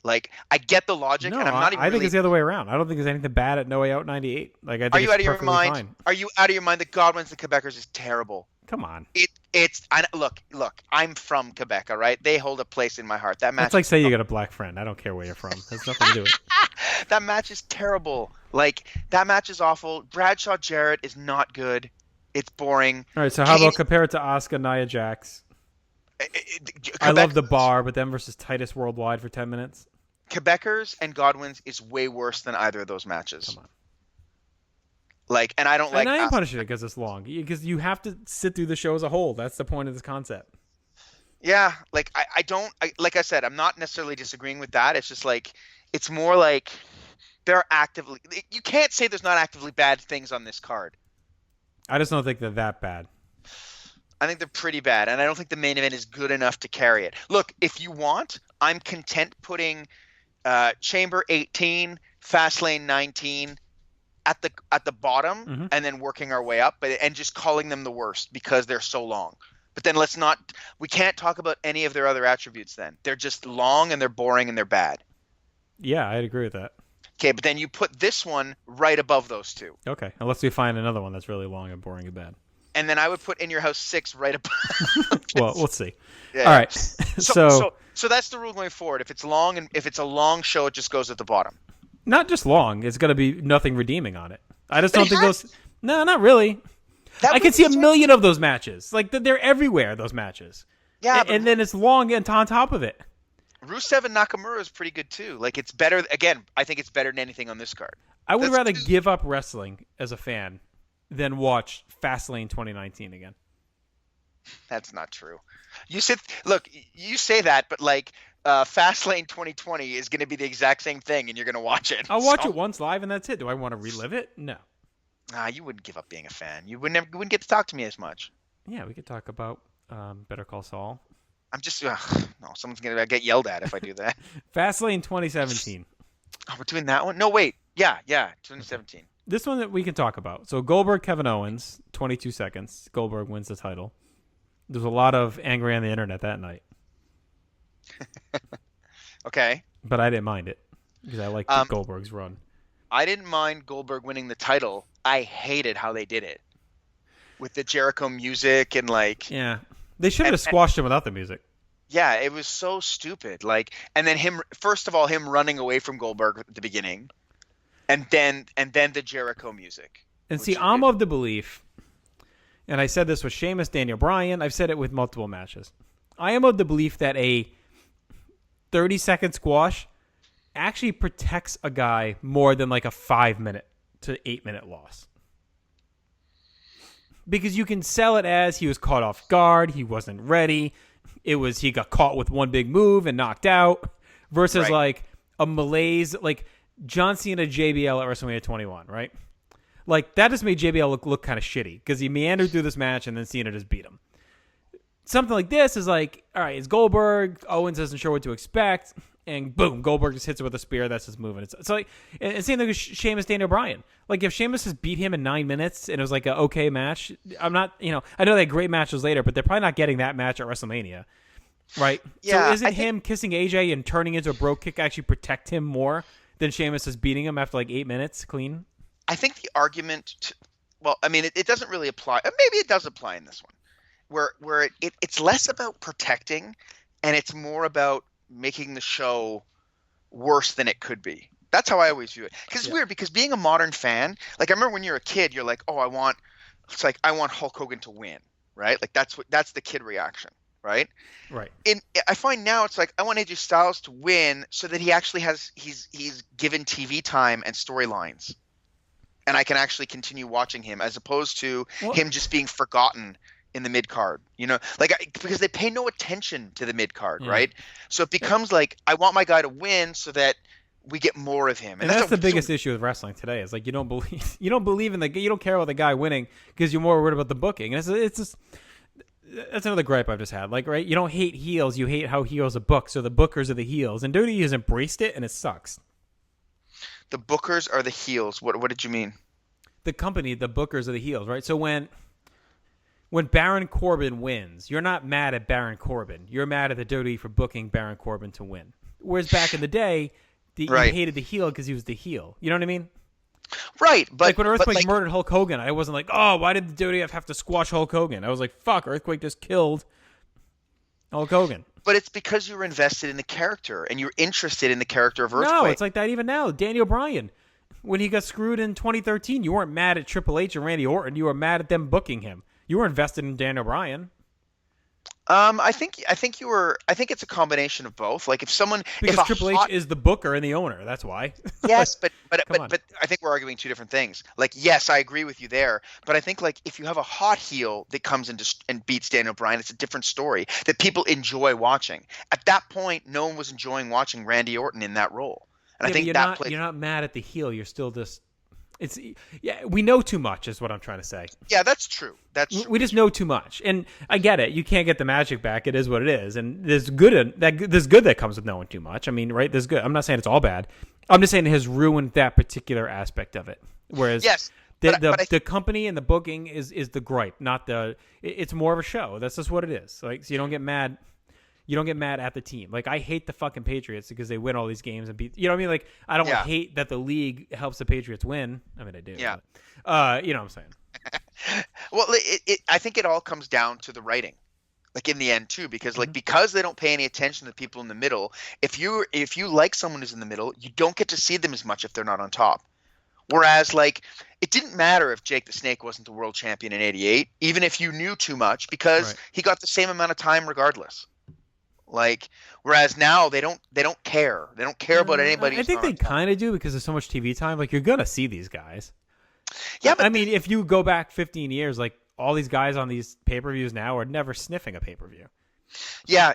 Like I get the logic, no, and I'm not even. I think it's the other way around. I don't think there's anything bad at No Way Out 98. Like I think are you it's out of your mind? fine. Are you out of your mind? The Godwins and Quebecers is terrible. Come on. Look. I'm from Quebec, all right. They hold a place in my heart. That match. That's like say you got a black friend. I don't care where you're from. There's nothing to do with it. That match is terrible. Like that match is awful. Bradshaw Jarrett is not good. It's boring. All right, so how about compare it to Asuka Nia Jax? I love the bar, but them versus Titus Worldwide for 10 minutes. Quebecers and Godwins is way worse than either of those matches. Come on. Like, and I don't like. And I am punishing it because it's long. Because you have to sit through the show as a whole. That's the point of this concept. Yeah, like I don't. Like I said, I'm not necessarily disagreeing with that. It's just like it's more like they're actively. You can't say there's not actively bad things on this card. I just don't think they're that bad. I think they're pretty bad, and I don't think the main event is good enough to carry it. Look, if you want, I'm content putting Chamber 18, Fastlane 19 at the bottom, and then working our way up, and just calling them the worst because they're so long. But then we can't talk about any of their other attributes then. They're just long, and they're boring, and they're bad. Yeah, I'd agree with that. Okay, but then you put this one right above those two. Okay, unless we find another one that's really long and boring and bad. And then I would put In Your House 6 right above. Well, we'll see. Yeah. All right. So that's the rule going forward. If it's long and if it's a long show, it just goes at the bottom. Not just long. It's going to be nothing redeeming on it. I just don't think those. No, not really. I can see a million of those matches. Like they're everywhere. Those matches. Yeah, and then it's long and on top of it. Rusev and Nakamura is pretty good too. Like it's better. Again, I think it's better than anything on this card. I would rather give up wrestling as a fan than watch Fastlane 2019 again. That's not true. You say that, but like Fastlane 2020 is going to be the exact same thing, and you're going to watch it. I'll watch it once live, and that's it. Do I want to relive it? No. You wouldn't give up being a fan. You wouldn't get to talk to me as much. Yeah, we could talk about Better Call Saul. I'm just no. Someone's going to get yelled at if I do that. Fastlane 2017. Oh, we're doing that one? No, wait. Yeah, 2017. This one that we can talk about. So Goldberg, Kevin Owens, 22 seconds. Goldberg wins the title. There's a lot of angry on the internet that night. Okay. But I didn't mind it because I liked Goldberg's run. I didn't mind Goldberg winning the title. I hated how they did it with the Jericho music and like. Yeah, they should have squashed him without the music. Yeah, it was so stupid. Like, and then him running away from Goldberg at the beginning, and then the Jericho music. And see, I'm of the belief, and I said this with Sheamus, Daniel Bryan. I've said it with multiple matches. I am of the belief that a 30-second squash actually protects a guy more than like a 5-minute to 8-minute loss. Because you can sell it as he was caught off guard, he wasn't ready, he got caught with one big move and knocked out, versus like a malaise, like John Cena JBL at WrestleMania 21, right? Like that just made JBL look kind of shitty because he meandered through this match and then Cena just beat him. Something like this is like, all right, it's Goldberg. Owens isn't sure what to expect. And boom, Goldberg just hits it with a spear. That's his move. And it's like, and same thing with Sheamus, Daniel Bryan. Like if Sheamus has beat him in 9 minutes and it was like an okay match, I know they had great matches later, but they're probably not getting that match at WrestleMania. Right? Yeah, so isn't him kissing AJ and turning into a bro kick actually protect him more than Sheamus is beating him after like 8 minutes clean? I think the argument, it doesn't really apply. Maybe it does apply in this one. Where it's less about protecting and it's more about making the show worse than it could be. That's how I always view it. Because it's weird because being a modern fan, like I remember when you're a kid, you're like, I want Hulk Hogan to win, right? Like that's the kid reaction, right? Right. I find now it's like I want AJ Styles to win so that he actually he's given TV time and storylines. And I can actually continue watching him as opposed to him just being forgotten in the mid card, because they pay no attention to the mid card, right? So it becomes like I want my guy to win so that we get more of him, and that's the biggest issue with wrestling today. Is like you don't believe you don't care about the guy winning because you're more worried about the booking. And it's just that's another gripe I've just had. Like, right, you don't hate heels, you hate how heels are booked. So the bookers are the heels, and WWE has embraced it, and it sucks. The bookers are the heels. What did you mean? The company, the bookers are the heels, right? So when Baron Corbin wins, you're not mad at Baron Corbin. You're mad at the WWE for booking Baron Corbin to win. Whereas back in the day, you hated the heel because he was the heel. You know what I mean? Right. But like when Earthquake murdered Hulk Hogan, I wasn't like, oh, why did the WWF have to squash Hulk Hogan? I was like, fuck, Earthquake just killed Hulk Hogan. But it's because you were invested in the character and you're interested in the character of Earthquake. No, it's like that even now. Daniel Bryan, when he got screwed in 2013, you weren't mad at Triple H and Randy Orton. You were mad at them booking him. You were invested in Daniel Bryan. I think you were. I think it's a combination of both. Like if Triple H is the booker and the owner. That's why. Yes, but I think we're arguing two different things. Like yes, I agree with you there. But I think like if you have a hot heel that comes in and beats Daniel Bryan, it's a different story that people enjoy watching. At that point, no one was enjoying watching Randy Orton in that role. And I think you're not mad at the heel. You're still just. We know too much is what I'm trying to say. Yeah, that's true. We just know too much, and I get it. You can't get the magic back. It is what it is, and there's good that comes with knowing too much. I mean, right? There's good. I'm not saying it's all bad. I'm just saying it has ruined that particular aspect of it. Whereas the company and the booking is the gripe, not the. It's more of a show. That's just what it is. Like so you don't get mad. You don't get mad at the team. Like, I hate the fucking Patriots because they win all these games and beat... You know what I mean? Like, I don't hate that the league helps the Patriots win. I mean, I do. Yeah. But, you know what I'm saying? Well, I think it all comes down to the writing. Like, in the end, too. Because, because they don't pay any attention to the people in the middle, if you like someone who's in the middle, you don't get to see them as much if they're not on top. Whereas, like, it didn't matter if Jake the Snake wasn't the world champion in 88, even if you knew too much, because he got the same amount of time regardless. Like, whereas now they don't care. They don't care about anybody. I think they kind of do because there's so much TV time. Like, you're gonna see these guys. Yeah, but I mean, if you go back 15 years, like all these guys on these pay-per-views now are never sniffing a pay-per-view. yeah,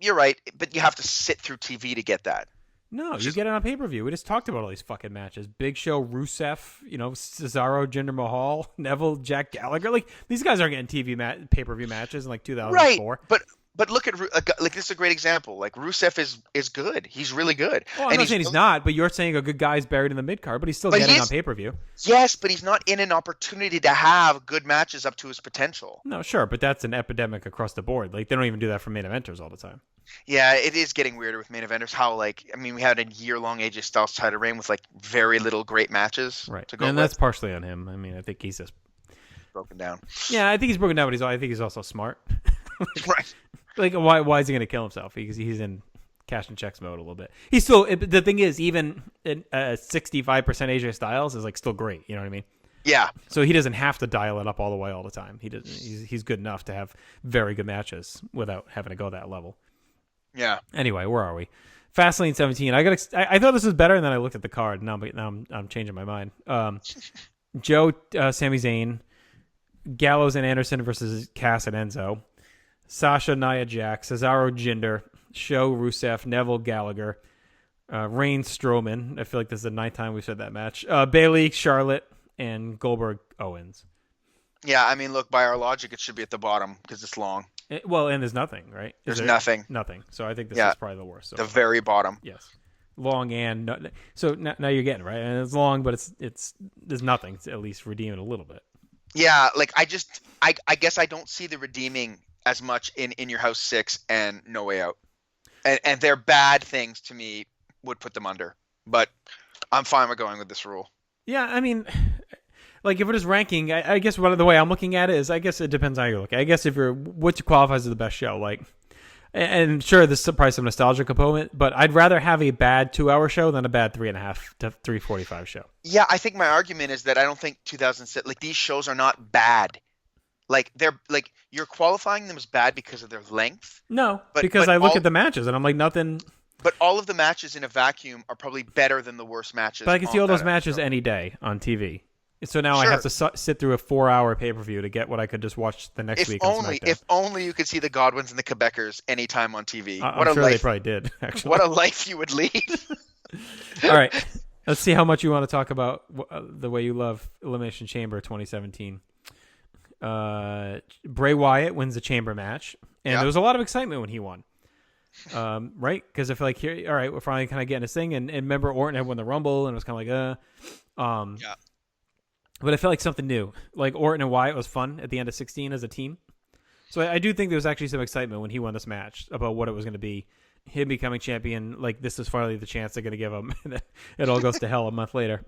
you're right. But you have to sit through TV to get that. No, you get it on pay-per-view. We just talked about all these fucking matches. Big Show, Rusev, Cesaro, Jinder Mahal, Neville, Jack Gallagher. Like, these guys aren't getting pay-per-view matches in like 2004. Right, but look at like this is a great example. Like Rusev is good. He's really good. Well, I'm not saying he's not, but you're saying a good guy's buried in the mid-card, but he's still getting on pay-per-view. Yes, but he's not in an opportunity to have good matches up to his potential. No, sure, but that's an epidemic across the board. Like, they don't even do that for main eventers all the time. Yeah, it is getting weirder with main eventers. How, like, I mean, we had a year-long AJ Styles title reign with, like, very little great matches Right, to go and with. that's partially on him. I mean, I think he's just... broken down. Yeah, I think he's broken down, but I think he's also smart. Right. Like, why is he going to kill himself? Because he's in cash and checks mode a little bit. He's still... The thing is, even 65% AJ Styles is, like, still great. You know what I mean? Yeah. So he doesn't have to dial it up all the way all the time. He's good enough to have very good matches without having to go that level. Yeah. Anyway, where are we? Fastlane 17. I thought this was better, and then I looked at the card. Now I'm changing my mind. Joe, Sami Zayn, Gallows and Anderson versus Cass and Enzo, Sasha, Nia Jax, Cesaro, Jinder, Show, Rusev, Neville, Gallagher, Reigns, Strowman. I feel like this is the 9th time we've said that match. Bayley, Charlotte, and Goldberg, Owens. Yeah, I mean, look, by our logic, it should be at the bottom because it's long. And there's nothing, right? There's nothing. Nothing. So I think this is probably the worst. So the very bottom. yes, long and no, so now you're getting right, and it's long, but it's there's nothing to at least redeem it a little bit. Yeah, like I guess I don't see the redeeming as much in Your House 6 and No Way Out, and their bad things to me would put them under. But I'm fine with going with this rule. Yeah, I mean, like if it is ranking, I guess the way I'm looking at it is, I guess it depends on how you're looking. I guess if what qualifies as the best show, like, and sure, this is probably some nostalgia component, but I'd rather have a bad 2-hour show than a bad 3.5 to 3:45 show. Yeah, I think my argument is that I don't think 2006, like these shows are not bad. Like they're like you're qualifying them as bad because of their length. No, but because I look at the matches and I'm like nothing. But all of the matches in a vacuum are probably better than the worst matches. But I can see all those matches any day on TV. So now I have to sit through a 4-hour pay-per-view to get what I could just watch the next week on SmackDown. If only you could see the Godwins and the Quebecers anytime on TV. I'm sure they probably did, actually. What a life you would lead. All right. Let's see how much you want to talk about the way you love Elimination Chamber 2017. Bray Wyatt wins the Chamber match. And there was a lot of excitement when he won. Right? Because I feel like here, all right, we're finally kind of getting this thing. And remember, Orton had won the Rumble, and it was kind of like, yeah. But I felt like something new. Like Orton and Wyatt was fun at the end of 16 as a team. So I do think there was actually some excitement when he won this match about what it was going to be. Him becoming champion, like this is finally the chance they're going to give him. It all goes to hell a month later.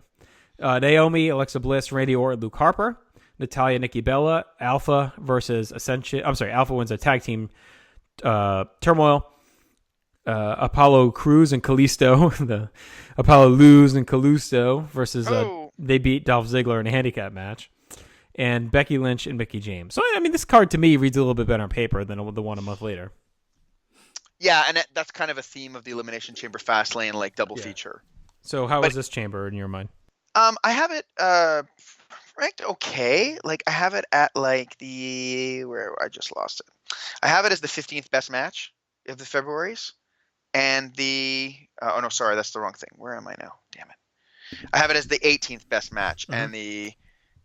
Naomi, Alexa Bliss, Randy Orton, Luke Harper, Natalya, Nikki Bella, Alpha versus Ascension. I'm sorry, Alpha wins a tag team turmoil. Apollo Crews and Kalisto, the Apollo Luz and Kalisto versus they beat Dolph Ziggler in a handicap match, and Becky Lynch and Mickie James. So I mean, this card to me reads a little bit better on paper than the one a month later. Yeah, and that's kind of a theme of the Elimination Chamber Fastlane like double feature. So how is this chamber in your mind? I have it ranked okay. Like I have it at like where I just lost it. I have it as the 15th best match of the February's. And oh no, sorry, that's the wrong thing. Where am I now? Damn it. I have it as the 18th best match and the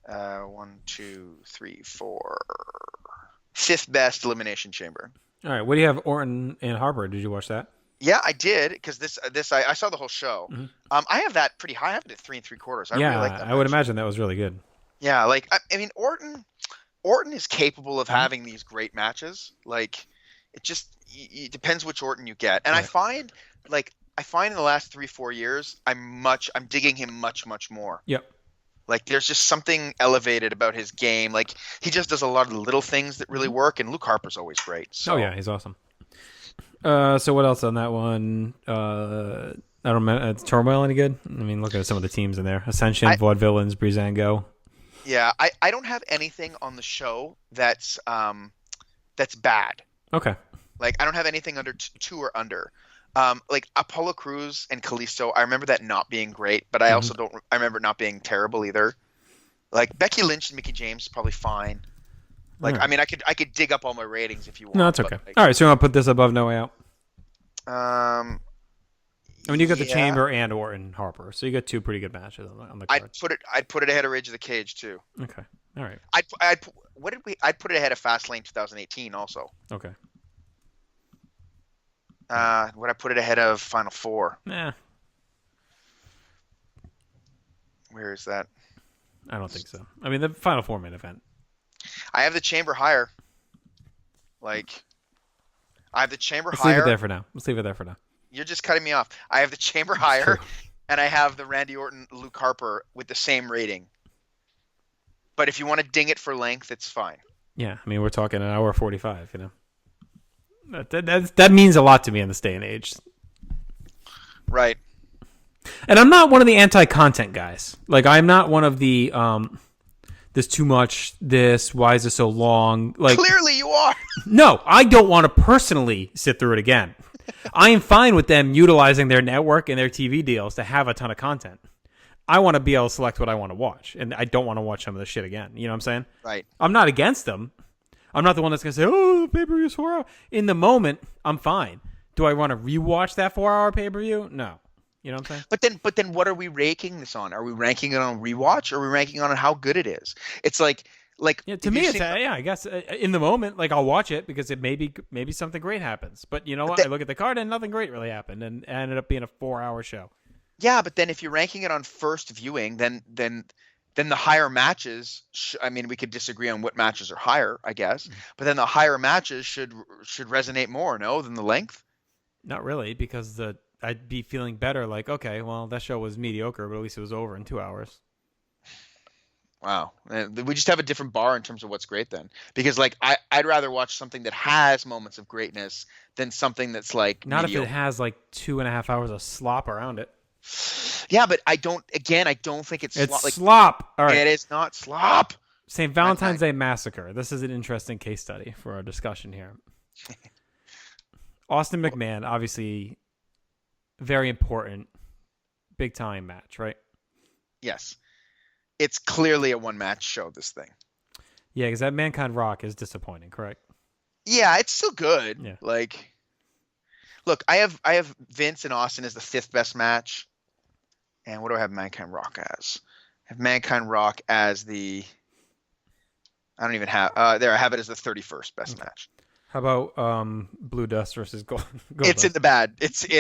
5th best Elimination Chamber. All right, what do you have? Orton and Harper. Did you watch that? Yeah, I did because I saw the whole show. Mm-hmm. I have that pretty high. I have it at 3 3/4. I really like that. I would imagine that was really good. Yeah, like I mean, Orton is capable of having these great matches. Like it depends which Orton you get, and right. I find in the last 3-4 years, I'm digging him much more. Yep. Like there's just something elevated about his game. Like he just does a lot of the little things that really work, and Luke Harper's always great. So. Oh yeah, he's awesome. So what else on that one? I don't remember. Turmoil any good? I mean, look at some of the teams in there: Ascension, Vaudevillains, Breezango. Yeah, I don't have anything on the show that's bad. Okay. Like I don't have anything under 2 or under. Like Apollo Crews and Kalisto, I remember that not being great, but I also don't. I remember not being terrible either. Like Becky Lynch and Mickey James is probably fine. Like, Alright. I mean, I could dig up all my ratings if you want. No, that's but, okay. like, All right, so you want to put this above No Way Out? I mean, you got the Chamber and Orton Harper, so you got two pretty good matches on the card. I'd put it ahead of Rage of the Cage too. Okay. All right. I'd put it ahead of Fastlane 2018 also. Okay. Would I put it ahead of Final Four? Nah, Where is that? I don't think so. I mean, the Final Four main event. I have the Chamber higher. Like, I have the Chamber Let's higher. leave it there for now. Let's leave it there for now. You're just cutting me off. I have the Chamber higher, true. and I have the Randy Orton, Luke Harper with the same rating. But if you want to ding it for length, it's fine. Yeah, I mean, we're talking an hour 45. You know, that means a lot to me in this day and age. Right. And I'm not one of the anti-content guys. Like, I'm not one of the there's too much. Why is it so long? Like, Clearly you are. no, I don't want to personally sit through it again. I am fine with them utilizing their network and their TV deals to have a ton of content. I want to be able to select what I want to watch, and I don't want to watch some of this shit again. You know what I'm saying? Right. I'm not against them. I'm not the one that's going to say, oh, the pay-per-view's 4 hours. In the moment, I'm fine. Do I want to rewatch that 4-hour pay-per-view? No. You know what I'm saying? But then what are we ranking this on? Are we ranking it on rewatch, or are we ranking on how good it is? It's like Yeah, to me, it's I guess in the moment, like I'll watch it because it maybe something great happens. But you know what? I look at the card and nothing great really happened, and it ended up being a 4-hour show. Yeah, but then if you're ranking it on first viewing, then the higher matches. I mean, we could disagree on what matches are higher, I guess. But then the higher matches should resonate more, no, than the length. Not really, because I'd be feeling better. Like, okay, well, that show was mediocre, but at least it was over in 2 hours. Wow, we just have a different bar in terms of what's great then. Because like I'd rather watch something that has moments of greatness than something that's like not mediocre. if it has like 2.5 hours of slop around it. Yeah, but I don't think it's It's slop. All right. It is not slop. St. Valentine's Day Massacre. This is an interesting case study for our discussion here. Austin McMahon, obviously, very important, big time match, right? Yes. It's clearly a one-match show, this thing. Yeah, because that Mankind Rock is disappointing, correct? Yeah, it's still good. Yeah. Like, look, I have Vince and Austin as the 5th best match. And what do I have Mankind Rock as? I have Mankind Rock as the... I don't even have... there, I have it as the 31st best match. How about Blue Dust versus Gold? It's in the bad. It's the...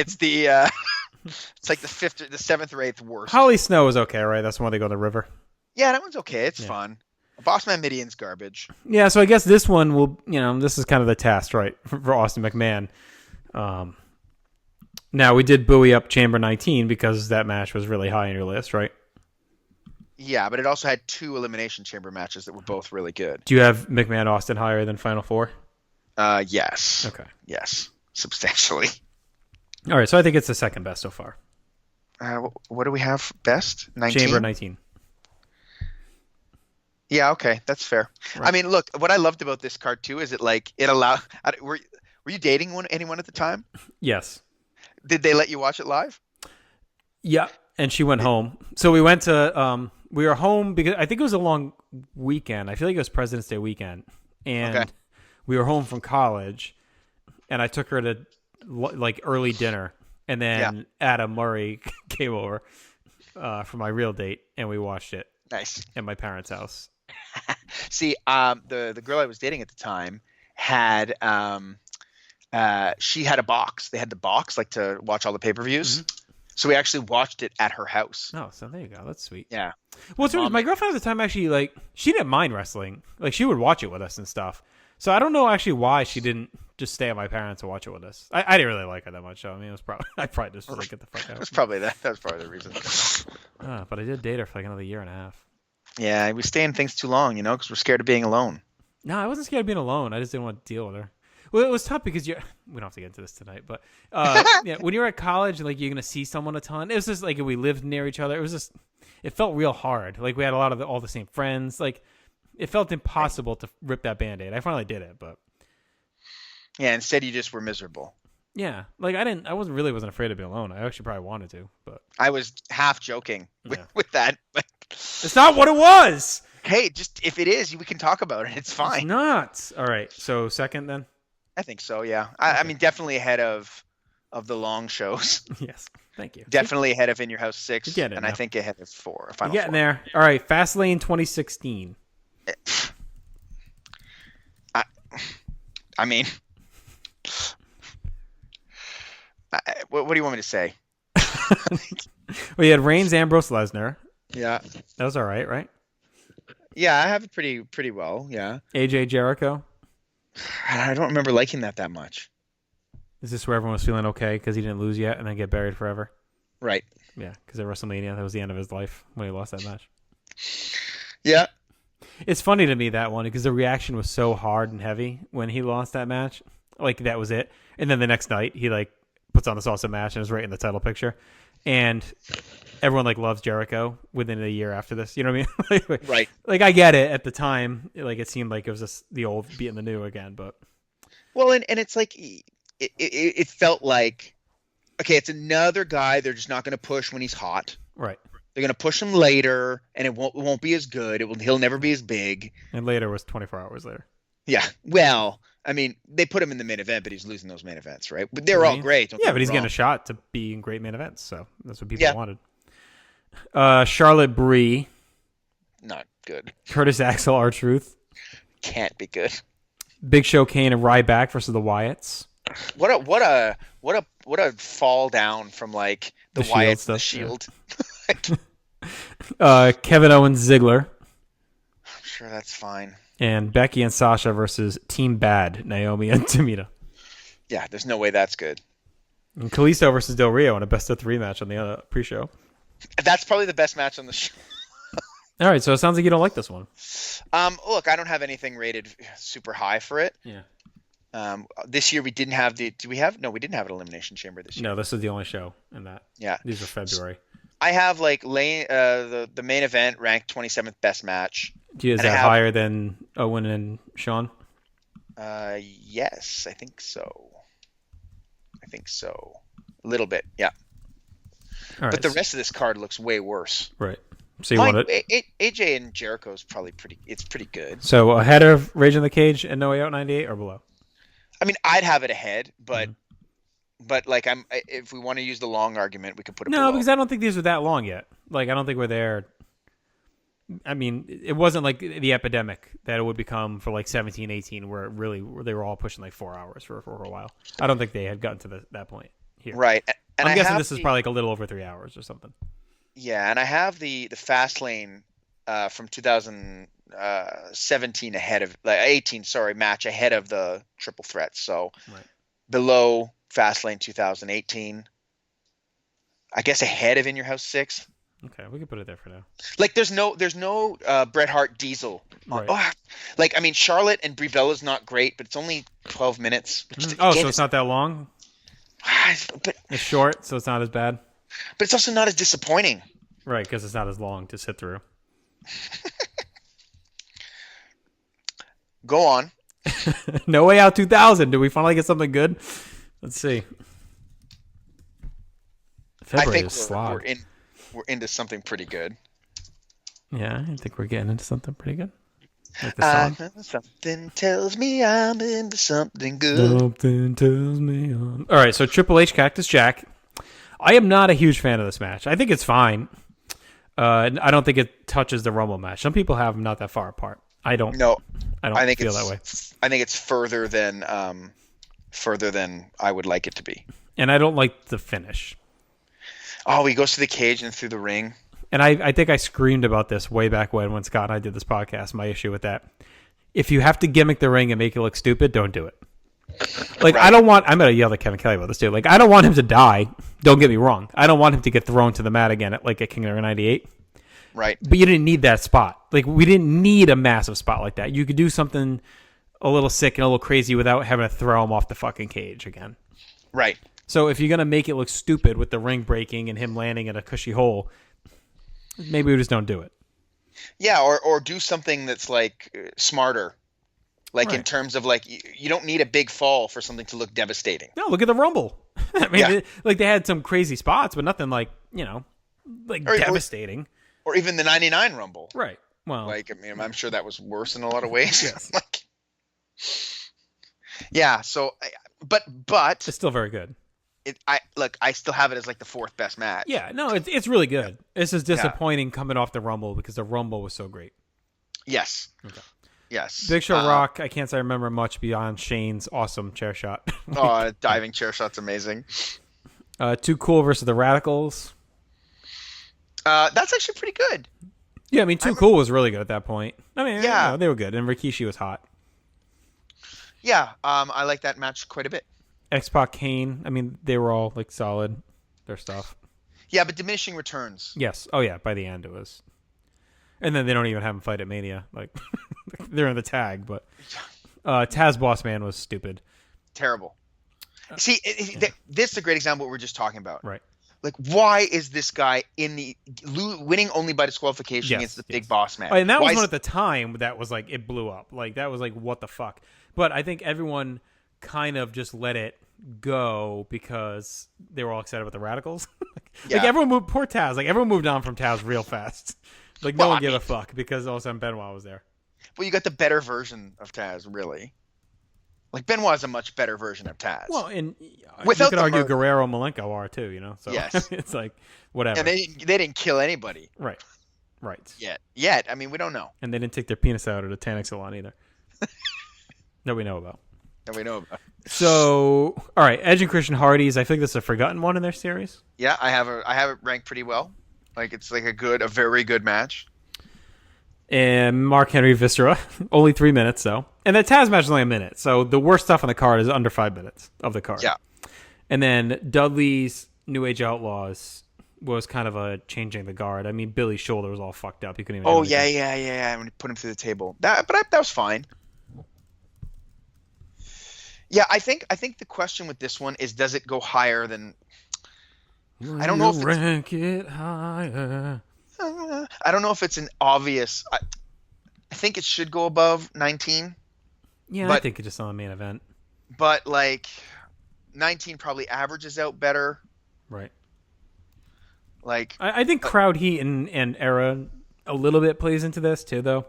it's like the 7th or 8th worst. Holly Snow is okay, right? That's when they go to the river. Yeah, that one's okay. It's fun. Bossman Midian's garbage. Yeah, so I guess this one will, this is kind of the test, right, for Austin McMahon. Now, we did buoy up Chamber 19 because that match was really high on your list, right? Yeah, but it also had 2 Elimination Chamber matches that were both really good. Do you have McMahon Austin higher than Final Four? Yes. Okay. Yes, substantially. All right, so I think it's the second best so far. What do we have best? 19? Chamber 19. Yeah, okay, that's fair. Right. I mean, look, what I loved about this card too is it allowed. Were you dating anyone at the time? Yes. Did they let you watch it live? Yeah, and she went home. So we went to we were home because I think it was a long weekend. I feel like it was President's Day weekend, and we were home from college, and I took her to like early dinner, and then Adam Murray came over for my real date, and we watched it. Nice. At my parents' house. See, the girl I was dating at the time had she had a box. They had the box like to watch all the pay-per-views. Mm-hmm. So we actually watched it at her house. Oh, so there you go. That's sweet. Yeah. Well, it's my girlfriend at the time actually like she didn't mind wrestling. Like she would watch it with us and stuff. So I don't know actually why she didn't just stay at my parents and watch it with us. I didn't really like her that much. So I mean, it was probably I probably just was like get the fuck out. That's probably that. That's probably the reason. But I did date her for like another year and a half. Yeah, we stay in things too long, because we're scared of being alone. No, I wasn't scared of being alone. I just didn't want to deal with her. Well, it was tough because we don't have to get into this tonight, but when you're at college, like you're gonna see someone a ton. It was just like if we lived near each other. It felt real hard. Like we had a lot of all the same friends. Like it felt impossible to rip that Band-Aid. I finally did it, but yeah, instead you just were miserable. Yeah, like I wasn't afraid to be alone. I actually probably wanted to, but I was half joking with that. But It's not what it was. Hey, just if it is, we can talk about it. It's fine. It's not. All right. So second then. I think so. Yeah. I mean, definitely ahead of the long shows. Yes. Thank you. Definitely ahead of In Your House 6. You're getting it and now. I think ahead of 4. You're Final getting 4. there. All right. Fastlane 2016. I mean, what do you want me to say? Well, you had Reigns, Ambrose, Lesnar. Yeah. That was all right, right? Yeah, I have it pretty well. Yeah. AJ Jericho. I don't remember liking that much. Is this where everyone was feeling okay because he didn't lose yet and then get buried forever? Right. Yeah, because at WrestleMania, that was the end of his life when he lost that match. Yeah. It's funny to me, that one, because the reaction was so hard and heavy when he lost that match. Like, that was it. And then the next night, he, like, puts on this awesome match and is right in the title picture. And everyone, like, loves Jericho within a year after this. You know what I mean? Right. Like, I get it at the time. Like, it seemed like it was just the old beating the new again, but... Well, and it's like, it felt like, okay, it's another guy they're just not going to push when he's hot. Right. They're going to push him later, and it won't be as good. He'll never be as big. And later was 24 hours later. Yeah. Well, I mean, they put him in the main event, but he's losing those main events, right? But they're all great. Yeah, but he's getting a shot to be in great main events, so that's what people Yeah. wanted. Charlotte Brie, Not good. Curtis Axel, R-Truth, Can't be good. Big Show, Kane, and Ryback versus the Wyatts. What a fall down from like the The Shield Wyatts and stuff, the Shield. Kevin Owens, Ziggler, I'm sure that's fine. and Becky and Sasha versus Team Bad, Naomi and Tamina. Yeah, there's no way that's good. And Kalisto versus Del Rio in a best-of-3 match on the pre-show. That's probably the best match on the show. All right, so it sounds like you don't like this one. Look, I don't have anything rated super high for it. Yeah. This year we didn't have the. Do we have? No, we didn't have an Elimination Chamber this year. No, this is the only show in that. Yeah. These are February. I have like the main event ranked 27th best match. Is And I that have- higher than Owen and Sean? Yes, I think so. A little bit, yeah. All right. But the rest of this card looks way worse. Right. So you want it? AJ and Jericho is probably pretty good. So ahead of Rage in the Cage and No Way Out 98 or below? I mean, I'd have it ahead, but like if we want to use the long argument, we could put it No, below. because I don't think these are that long yet. Like, I don't think we're there. I mean, it wasn't like the epidemic that it would become for like 17, 18, where they were all pushing like 4 hours for a while. I don't think they had gotten to that point here. Right. And I'm I guessing have this is probably like a little over 3 hours or something. Yeah, and I have the Fastlane from 2017 ahead of 18. Sorry, match ahead of the triple threat. So Right. below Fastlane 2018. I guess ahead of In Your House 6. Okay, we can put it there for now. Like there's no Bret Hart Diesel. Right. Like I mean Charlotte and Brie Bella's not great, but it's only 12 minutes. Oh, so it's not that long? But It's short, so it's not as bad? it's also not as disappointing. Right, because it's not as long to sit through. Go on. No Way Out 2000. Do we finally get something good? Let's see. I February think is slog. we're into something pretty good. Yeah, I think we're getting into something pretty good. Like the song. Something tells me I'm into something good. Something tells me I'm... All right, so Triple H, Cactus Jack. I am not a huge fan of this match. I think it's fine. I don't think it touches the Rumble match. Some people have them not that far apart. I don't. No, I don't I think feel it's, that way. I think it's further than I would like it to be. And I don't like the finish. Oh, he goes to the cage and through the ring. And I think I screamed about this way back when Scott and I did this podcast. My issue with that. If you have to gimmick the ring and make it look stupid, don't do it. Like, Right. I don't want... I'm going to yell at Kevin Kelly about this, too. Like, I don't want him to die. Don't get me wrong. I don't want him to get thrown to the mat again at King of the Ring 98. Right. But you didn't need that spot. Like, we didn't need a massive spot like that. You could do something a little sick and a little crazy without having to throw him off the fucking cage again. Right. So if you're going to make it look stupid with the ring breaking and him landing in a cushy hole, maybe we just don't do it. Yeah, or do something that's like smarter. Like in Right. terms of like you don't need a big fall for something to look devastating. No, look at the Rumble. I mean, Yeah. they had some crazy spots, but nothing like, like Or- devastating. or even the '99 Rumble. Right. Well, Like, I mean, I'm sure that was worse in a lot of ways. Yes. Like, yeah. So, but it's still very good. I still have it as like the fourth best match. Yeah, no, it's really good. It's just disappointing coming off the Rumble because the Rumble was so great. Yes. Okay. Yes. Big Show Rock, I can't say I remember much beyond Shane's awesome chair shot. Diving chair shot's amazing. Too Cool versus the Radicals. That's actually pretty good. Yeah, I mean, Too Cool was really good at that point. I mean, Yeah. you know, they were good, and Rikishi was hot. Yeah. I like that match quite a bit. X-Pac, Kane, I mean, they were all like solid, their stuff. Yeah, but diminishing returns. Yes. Oh, yeah, by the end it was. And then they don't even have them fight at Mania. Like, they're in the tag, but Taz Boss Man was stupid. Terrible. See, this is a great example of what we we're just talking about. Right. Like, why is this guy winning only by disqualification against the Big Boss Man? Oh, and that Why was is- one at the time that was like, it blew up. Like, that was like, what the fuck? But I think everyone kind of just let it go because they were all excited about the Radicals. Like, everyone moved, poor Taz, like, everyone moved on from Taz real fast. Like, no one gave a fuck because all of a sudden Benoit was there. Well, you got the better version of Taz, really. Like, Benoit is a much better version of Taz. Well, and Without you could the argue murder. Guerrero and Malenko are too, you know? So Yes. it's like, whatever. and they didn't kill anybody Right. yet. I mean, we don't know. And they didn't take their penis out at a Tannic salon either. That we know about. That we know about. So, all right, Edge and Christian Hardy's. I think that's a forgotten one in their series. Yeah, I have it ranked pretty well. Like, it's like a very good match. And Mark Henry Viscera, only 3 minutes though. And the Taz match is only a minute, so the worst stuff on the card is under 5 minutes of the card. Yeah. And then Dudley's New Age Outlaws was kind of a changing the guard. I mean, Billy's shoulder was all fucked up. He couldn't even. Oh do anything. yeah. When you put him through the table, that was fine. Yeah, I think the question with this one is, does it go higher than? I don't know if it's, rank it higher. I don't know if it's an obvious. I think it should go above 19. Yeah, I But- think it's just on the main event. But like 19 probably averages out better. Right. Like I think crowd heat and era a little bit plays into this too, though.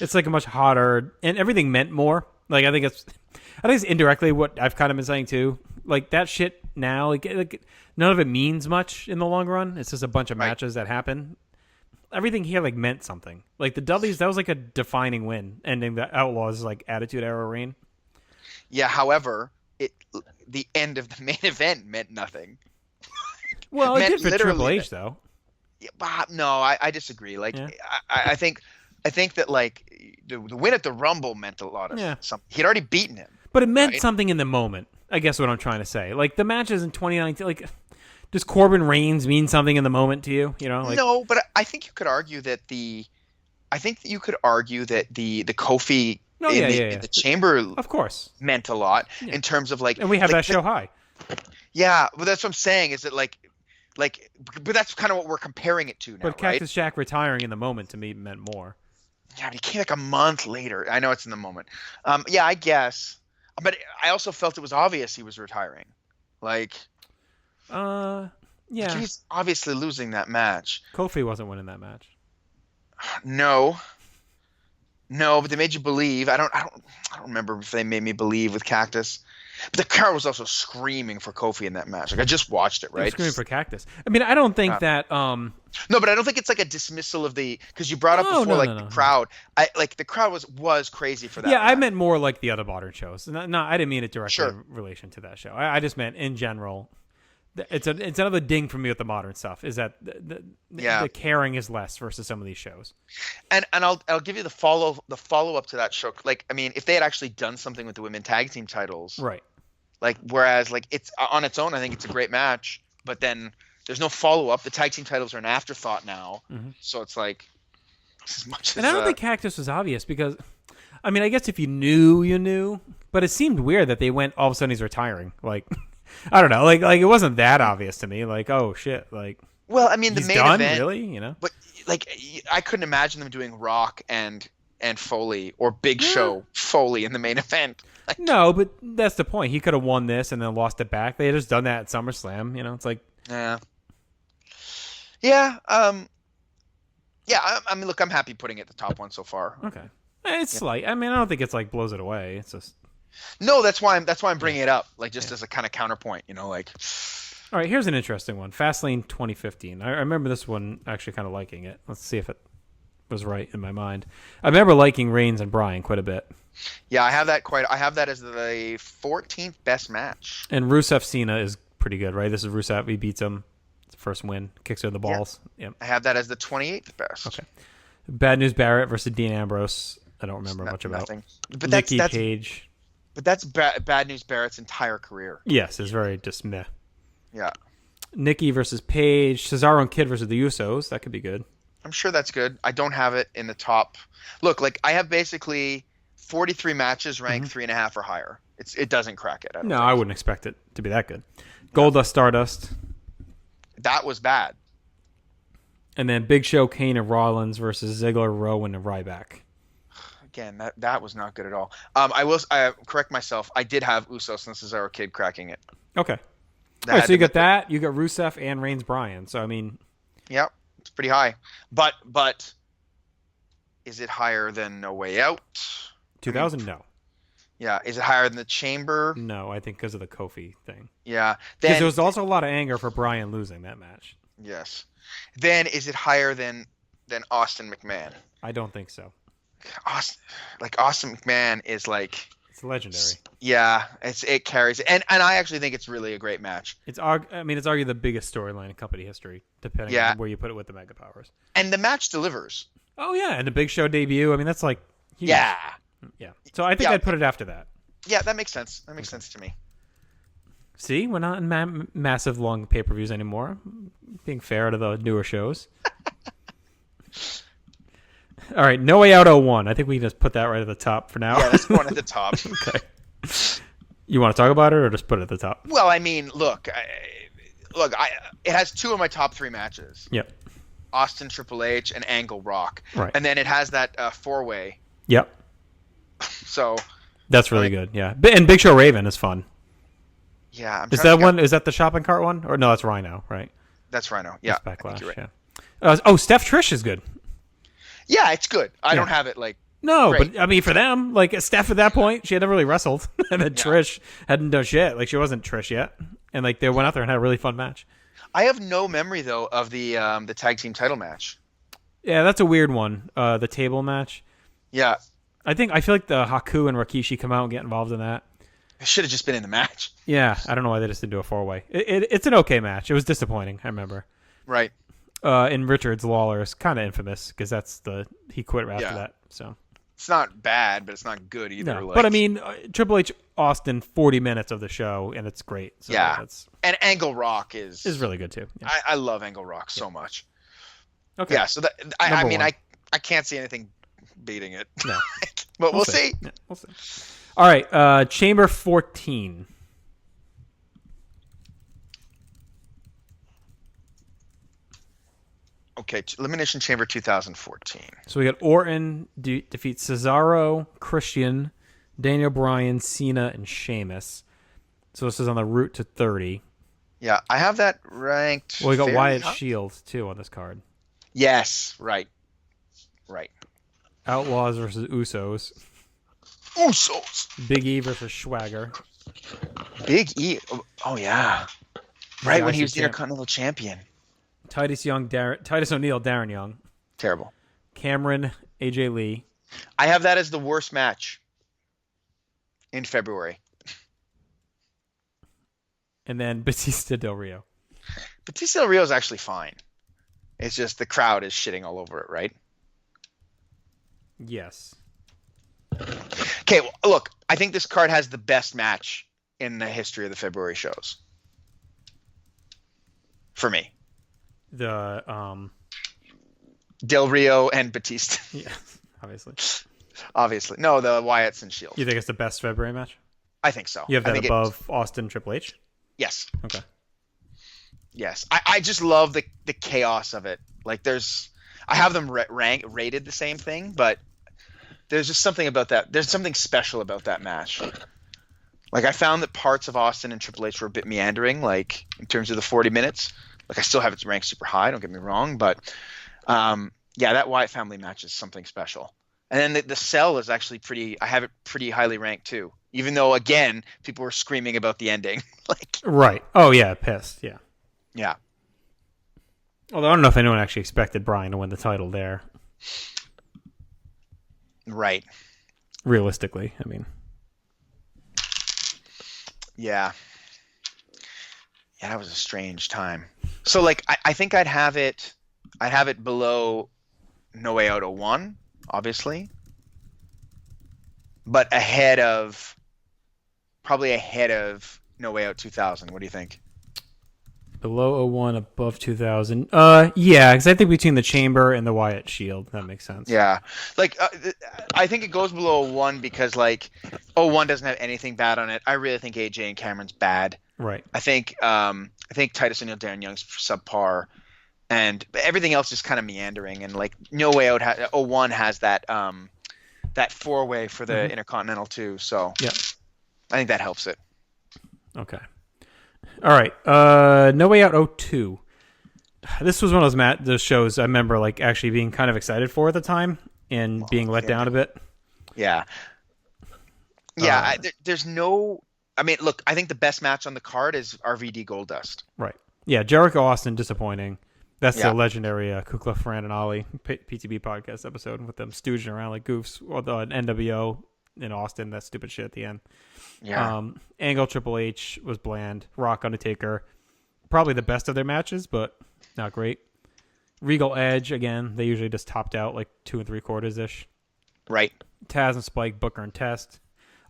It's like a much hotter, and everything meant more. Like I think it's indirectly what I've kind of been saying too. Like that shit now, like none of it means much in the long run. It's just a bunch of Right. matches that happen. Everything here like meant something. Like the Dudleys, that was like a defining win, ending the Outlaws like Attitude Era reign. yeah, however, the end of the main event meant nothing. Well, it Meant did for literally Triple H though. Yeah, but no, I disagree. Like Yeah. I think that like the win at the Rumble meant a lot of something. He'd already beaten him. But it meant Right. something in the moment. I guess what I'm trying to say. Like the matches in 2019, like does Corbin Reigns mean something in the moment to you? You know, like No, but I think you could argue that the Kofi in the chamber of course. meant a lot in terms of like, And we have like, that show high. Yeah, well, that's what I'm saying. Is that like, but that's kind of what we're comparing it to now, But right? Cactus Jack retiring in the moment to me meant more. Yeah, but he came like a month later. I know it's in the moment. Yeah, I guess. But I also felt it was obvious he was retiring. Like, Yeah. he's obviously losing that match. Kofi wasn't winning that match. No, but they made you believe. I don't remember if they made me believe with Cactus. But the crowd was also screaming for Kofi in that match. Like I just watched it, They were right? screaming for Cactus. I mean, I don't think that. No, but I don't think it's like a dismissal of the because you brought up No, before no, like no, the no. crowd. The crowd was crazy for that. Yeah, I match. meant more like the other modern shows. No, I didn't mean it directly Sure. in relation to that show. I just meant in general. It's another ding for me with the modern stuff is that the caring is less versus some of these shows. And I'll give you the follow up to that show. Like I mean, if they had actually done something with the women tag team titles, Right. like whereas like it's on its own, I think it's a great match, but then there's no follow up. The tag team titles are an afterthought now, so it's like as much as. And I don't think Cactus was obvious because, I mean, I guess if you knew, you knew. But it seemed weird that they went all of a sudden he's retiring. Like, I don't know. Like it wasn't that obvious to me. Like, oh shit. Like, well, I mean, the he's main done, event, really? You know? but like I couldn't imagine them doing Rock and Foley or Big Show Foley in the main event. Like, No, but that's the point. He could have won this and then lost it back. They had just done that at SummerSlam. You know, it's like, yeah. Yeah, I mean, look, I'm happy putting it the top one so far. Okay. It's slight. I mean, I don't think it's like blows it away. It's just. No, that's why I'm bringing it up, like just as a kind of counterpoint, like. All right, here's an interesting one. Fastlane 2015. I remember this one actually kind of liking it. Let's see if it was right in my mind. I remember liking Reigns and Bryan quite a bit. Yeah, I have that as the 14th best match. And Rusev Cena is pretty good, right? This is Rusev. He beats him. It's the first win. Kicks her in the balls. Yep. I have that as the 28th best. Okay. Bad News Barrett versus Dean Ambrose. I don't remember much about. Nothing. But Nikki that's Page. But that's Bad News Barrett's entire career. Yes, it's very just meh. Yeah. Nikki versus Page. Cesaro and Kid versus the Usos. That could be good. I'm sure that's good. I don't have it in the top. Look, like I have basically 43 matches ranked 3.5 or higher. It doesn't crack it. I wouldn't expect it to be that good. Goldust Stardust. That was bad. And then Big Show, Kane, and Rollins versus Ziggler, Rowan, and Ryback. Again, that was not good at all. I will correct myself. I did have Usos and Cesaro Kid cracking it. Okay. All right, so you got that. You got Rusev and Reigns Bryan. So, I mean. Yep. It's pretty high. But is it higher than No Way Out? 2000? No. Yeah. Is it higher than The Chamber? No, I think because of the Kofi thing. Yeah. Because there was also a lot of anger for Bryan losing that match. Yes. Then is it higher than Austin McMahon? I don't think so. Austin McMahon is like. It's legendary. Yeah, it carries, and I actually think it's really a great match. It's arguably the biggest storyline in company history, depending on where you put it with the Mega Powers. And the match delivers. Oh yeah, and the Big Show debut. I mean, that's like huge. Yeah. So I think I'd put it after that. Yeah, that makes sense. That makes sense to me. See, we're not in massive long pay-per-views anymore. Being fair to the newer shows. All right, No Way Out 01. I think we can just put that right at the top for now. Yeah, that's going at the top. Okay. You want to talk about it or just put it at the top? Well, I mean, look, it has 2 of my top 3 matches. Yep. Austin Triple H and Angle Rock. Right. And then it has that 4-way. Yep. So. That's really good, yeah. And Big Show Raven is fun. Yeah. Is that one? Is that the shopping cart one? Or no, that's Rhino, right? That's Rhino. Yeah. That's Backlash, right. yeah. Steph Trish is good. Yeah, it's good. I don't have it like. No, great. but I mean, for them, like Steph at that point, she had never really wrestled, and then Trish hadn't done shit. Like she wasn't Trish yet, and like they went out there and had a really fun match. I have no memory though of the tag team title match. Yeah, that's a weird one. The table match. Yeah, I feel like the Haku and Rikishi come out and get involved in that. It should have just been in the match. Yeah, I don't know why they just didn't do a 4-way. It's an okay match. It was disappointing. I remember. Right. And Richards Lawler is kind of infamous because he quit after that. So it's not bad, but it's not good either. No, but I mean, Triple H Austin 40 minutes of the show, and it's great. So and Angle Rock is really good too. Yeah. I love Angle Rock so much. Okay. Yeah, so I can't see anything beating it. No, but we'll see. Yeah, we'll see. All right, Chamber 14. Okay, Elimination Chamber 2014. So we got Orton defeats Cesaro, Christian, Daniel Bryan, Cena, and Sheamus. So this is on the route to 30. Yeah, I have that ranked. Well, we got Wyatt Shields too on this card. Yes, right. Outlaws versus Usos. Usos. Big E versus Schwager. Big E. Oh yeah. Right when he was the Intercontinental Champion. Titus O'Neil, Darren Young. Terrible. Cameron, AJ Lee. I have that as the worst match in February. And then Batista Del Rio. Batista Del Rio is actually fine. It's just the crowd is shitting all over it, right? Yes. Okay, well, look, I think this card has the best match in the history of the February shows. For me. The Del Rio and Batista. Yeah, obviously. Obviously. No, the Wyatts and Shields. You think it's the best February match? I think so. You have that above Austin Triple H? Yes. Okay. Yes. I just love the chaos of it. Like I have them rated the same thing, but there's just something about that. There's something special about that match. Like I found that parts of Austin and Triple H were a bit meandering, like in terms of the 40 minutes. Like I still have it ranked super high, don't get me wrong, but Yeah, that Wyatt family match is something special. And then the Cell is actually I have it pretty highly ranked too. Even though, again, people were screaming about the ending. Right. Oh, yeah, pissed, yeah. Yeah. Although I don't know if anyone actually expected Bryan to win the title there. Right. Realistically, I mean. Yeah. Yeah, that was a strange time. So, I think I'd have it below No Way Out 01, obviously. But probably ahead of No Way Out 2000. What do you think? Below 01, above 2000. Yeah, because I think between the Chamber and the Wyatt Shield, that makes sense. Yeah. I think it goes below 01 because, 01 doesn't have anything bad on it. I really think AJ and Cameron's bad. Right. I think Titus O'Neil, Darren Young's subpar, and everything else is kind of meandering. And No Way Out 01 has that four-way for the Intercontinental too. So yeah, I think that helps it. Okay. All right. No Way Out 02. This was one of those shows I remember actually being kind of excited for at the time and being let down a bit. Yeah. Yeah. There's no. I mean, look. I think the best match on the card is RVD Goldust. Right. Yeah. Jericho Austin disappointing. That's the legendary Kukla, Ferran, and Ali PTB podcast episode with them stooging around like goofs. Or the NWO in Austin, that stupid shit at the end. Yeah. Angle Triple H was bland. Rock Undertaker, probably the best of their matches, but not great. Regal Edge, again, they usually just topped out 2 3/4 ish. Right. Taz and Spike, Booker and Test,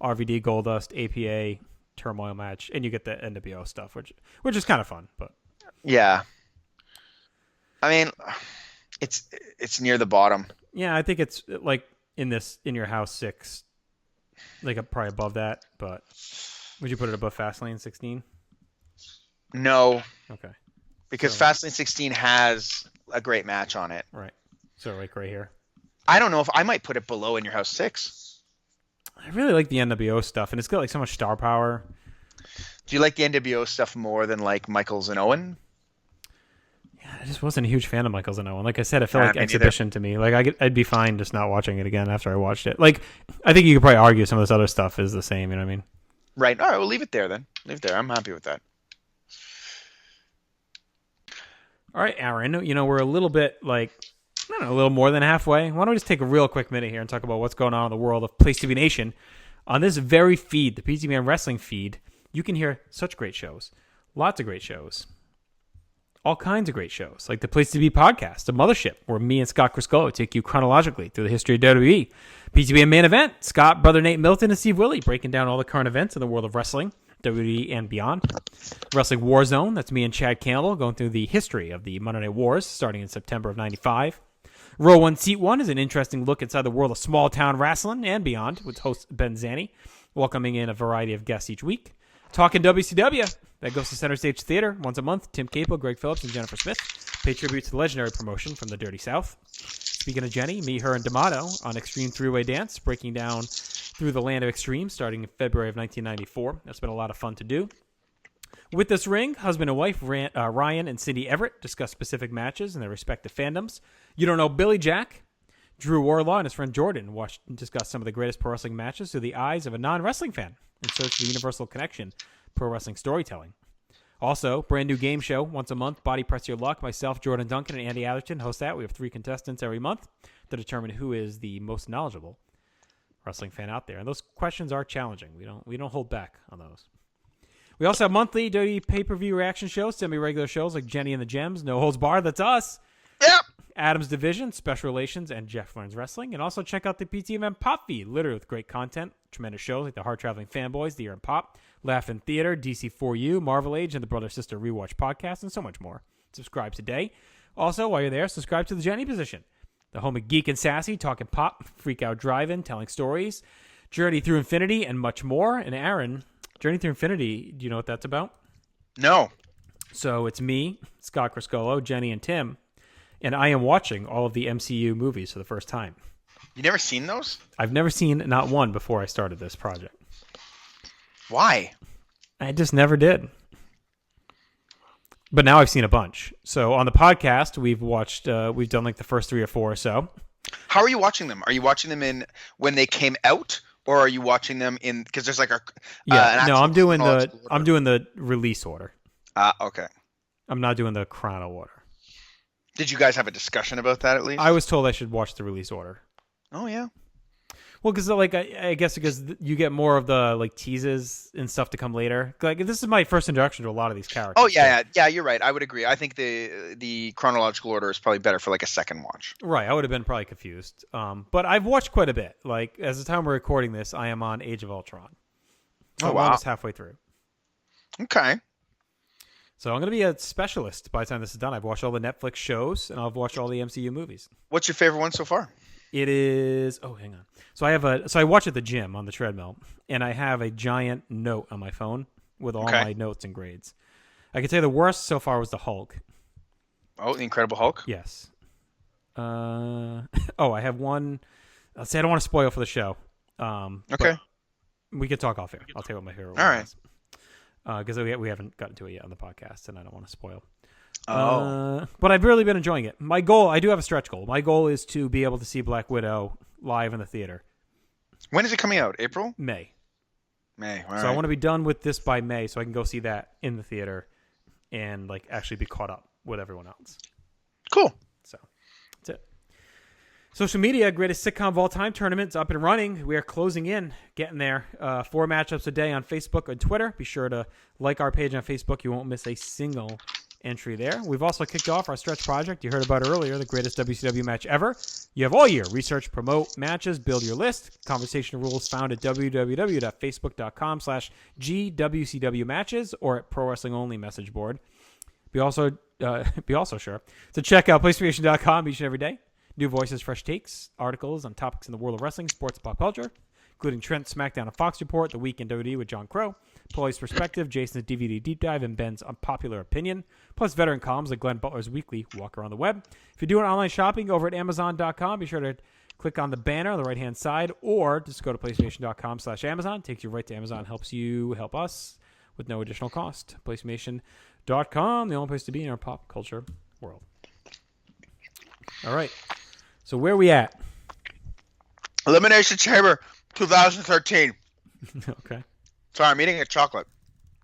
RVD Goldust, APA Turmoil match, and you get the NWO stuff, which is kind of fun, but yeah. I mean, it's near the bottom. Yeah, I think it's in your house 6, probably above that. But would you put it above Fastlane 16? No. Okay. Because Fastlane 16 has a great match on it. Right. So right here. I don't know if I might put it below In Your House 6. I really like the NWO stuff, and it's got so much star power. Do you like the NWO stuff more than Michaels and Owen? Yeah, I just wasn't a huge fan of Michaels and Owen. Like I said, it felt like exhibition to me. I'd be fine just not watching it again after I watched it. I think you could probably argue some of this other stuff is the same. You know what I mean? Right. All right. We'll leave it there then. Leave it there. I'm happy with that. All right, Aaron. We're a little bit a little more than halfway. Why don't we just take a real quick minute here and talk about what's going on in the world of Place to Be Nation? On this very feed, the PTB and Wrestling feed, you can hear such great shows. Lots of great shows. All kinds of great shows, like the Place to Be podcast, The Mothership, where me and Scott Crisco take you chronologically through the history of WWE. PTB and Main Event, Scott, Brother Nate Milton, and Steve Willie breaking down all the current events in the world of wrestling, WWE and beyond. Wrestling Warzone, that's me and Chad Campbell going through the history of the Monday Night Wars starting in September of 95. Row 1, Seat 1 is an interesting look inside the world of small-town wrestling and beyond with host Ben Zanni, welcoming in a variety of guests each week. Talking WCW, that goes to Center Stage Theater once a month. Tim Capel, Greg Phillips, and Jennifer Smith pay tribute to the legendary promotion from the Dirty South. Speaking of Jenny, me, her, and D'Amato on Extreme Three-Way Dance, breaking down through the land of Extreme starting in February of 1994. That's been a lot of fun to do. With This Ring, husband and wife Ryan and Cindy Everett discuss specific matches in their respective fandoms. You Don't Know Billy Jack, Drew Warlaw and his friend Jordan discuss some of the greatest pro wrestling matches through the eyes of a non-wrestling fan in search of the universal connection, pro wrestling storytelling. Also, brand new game show once a month, Body Press Your Luck. Myself, Jordan Duncan, and Andy Atherton host that. We have 3 contestants every month to determine who is the most knowledgeable wrestling fan out there. And those questions are challenging. We don't hold back on those. We also have monthly WWE pay-per-view reaction shows, semi-regular shows like Jenny and the Gems, No Holds Barred, that's us. Yep. Adam's Division, Special Relations, and Jeff Learns Wrestling. And also check out the PTM Pop feed, littered with great content, tremendous shows like the Hard Traveling Fanboys, The Year in Pop, Laugh in Theater, DC4U, Marvel Age, and the Brother Sister Rewatch podcast, and so much more. Subscribe today. Also, while you're there, subscribe to the Jenny Position, the home of Geek and Sassy, talking pop, freak out drive-in, telling stories, Journey Through Infinity, and much more. And Aaron, Journey Through Infinity, do you know what that's about? No. So it's me, Scott Criscolo, Jenny, and Tim, and I am watching all of the MCU movies for the first time. You never seen those? I've never seen not one before I started this project. Why? I just never did. But now I've seen a bunch. So on the podcast, we've done like the first 3 or 4 or so. How are you watching them? Are you watching them in when they came out, or are you watching them in because there's like an No, I'm doing chronological the release order. order? Okay. I'm not doing the chrono order. Did you guys have a discussion about that at least? I was told I should watch the release order. Oh yeah. Well, because like I guess because you get more of the like teases and stuff to come later. Like this is my first introduction to a lot of these characters. Oh yeah. You're right. I would agree. I think the chronological order is probably better for like a second watch. Right. I would have been probably confused. But I've watched quite a bit. Like as the time we're recording this, I am on Age of Ultron. So Oh, wow. I'm almost halfway through. Okay. So I'm going to be a specialist by the time this is done. I've watched all the Netflix shows and I've watched all the MCU movies. What's your favorite one so far? It is. Oh, hang on. So I watch at the gym on the treadmill, and I have a giant note on my phone with all my notes and grades. I can tell you the worst so far was the Hulk. Oh, the Incredible Hulk. Yes. I have one. I'll say I don't want to spoil for the show. Okay. We could talk off air. I'll tell you what my favorite All one right. is. Because we haven't gotten to it yet on the podcast, and I don't want to spoil. But I've really been enjoying it. My goal, I do have a stretch goal. My goal is to be able to see Black Widow live in the theater. When is it coming out? April? May. May. All So right. I want to be done with this by May so I can go see that in the theater and like actually be caught up with everyone else. Cool. So that's it. Social media, greatest sitcom of all time tournament's up and running. We are closing in, getting there. 4 matchups a day on Facebook and Twitter. Be sure to like our page on Facebook. You won't miss a single entry there. We've also kicked off our stretch project you heard about earlier, the greatest WCW match ever. You have all year. Research, promote matches, build your list. Conversation rules found at www.facebook.com/GWCW matches or at Pro Wrestling Only message board. Be also sure to check out PlayStation.com each and every day. New voices, fresh takes, articles on topics in the world of wrestling, sports, and pop culture, including Trent's SmackDown and Fox Report, The Week in WWE with John Crow, Paulie's Perspective, Jason's DVD Deep Dive, and Ben's Unpopular Opinion, plus veteran columns like Glenn Butler's weekly Walk Around the Web. If you're doing online shopping over at Amazon.com, be sure to click on the banner on the right-hand side, or just go to PlayStation.com/Amazon. Takes you right to Amazon, helps you help us with no additional cost. PlayStation.com, the only place to be in our pop culture world. All right. So where are we at? Elimination Chamber 2013. Okay. Sorry, I'm eating a chocolate.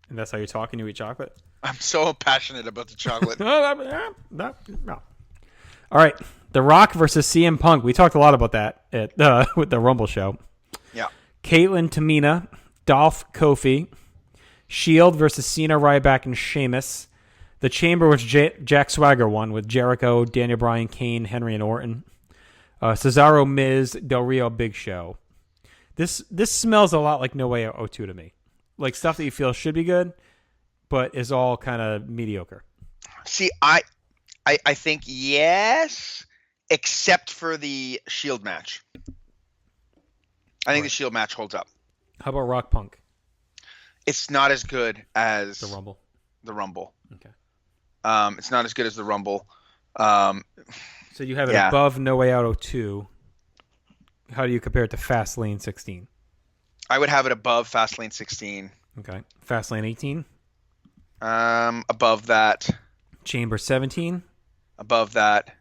And that's how you talk and you eat chocolate? I'm so passionate about the chocolate. No. All right. The Rock versus CM Punk. We talked a lot about that at with the Rumble show. Yeah. Caitlyn, Tamina, Dolph, Kofi. Shield versus Cena, Ryback, and Sheamus. The Chamber, which Jack Swagger won with Jericho, Daniel Bryan, Kane, Henry, and Orton. Cesaro, Miz, Del Rio, Big Show. This smells a lot like No Way Out 02 to me. Like stuff that you feel should be good, but is all kind of mediocre. See, I think yes, except for the Shield match. I think the Shield match holds up. How about Rock Punk? It's not as good as The Rumble. The Rumble. Okay. It's not as good as the Rumble. So you have it above No Way Out 02. How do you compare it to Fastlane 16? I would have it above Fastlane 16. Okay. Fastlane 18? Above that. Chamber 17? Above that.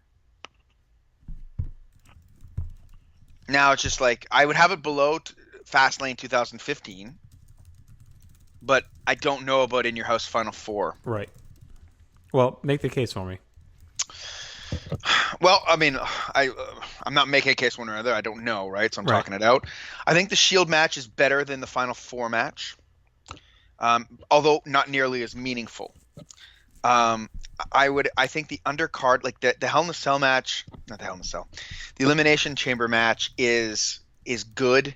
Now it's just like I would have it below Fastlane 2015, but I don't know about In Your House Final Four. Right. Well, make the case for me. Well, I mean, I'm not making a case one or another. I don't know, right? So I'm talking it out. I think the Shield match is better than the Final Four match, although not nearly as meaningful. I think the undercard, like the Hell in a Cell match, not the Hell in a Cell, the Elimination Chamber match is good.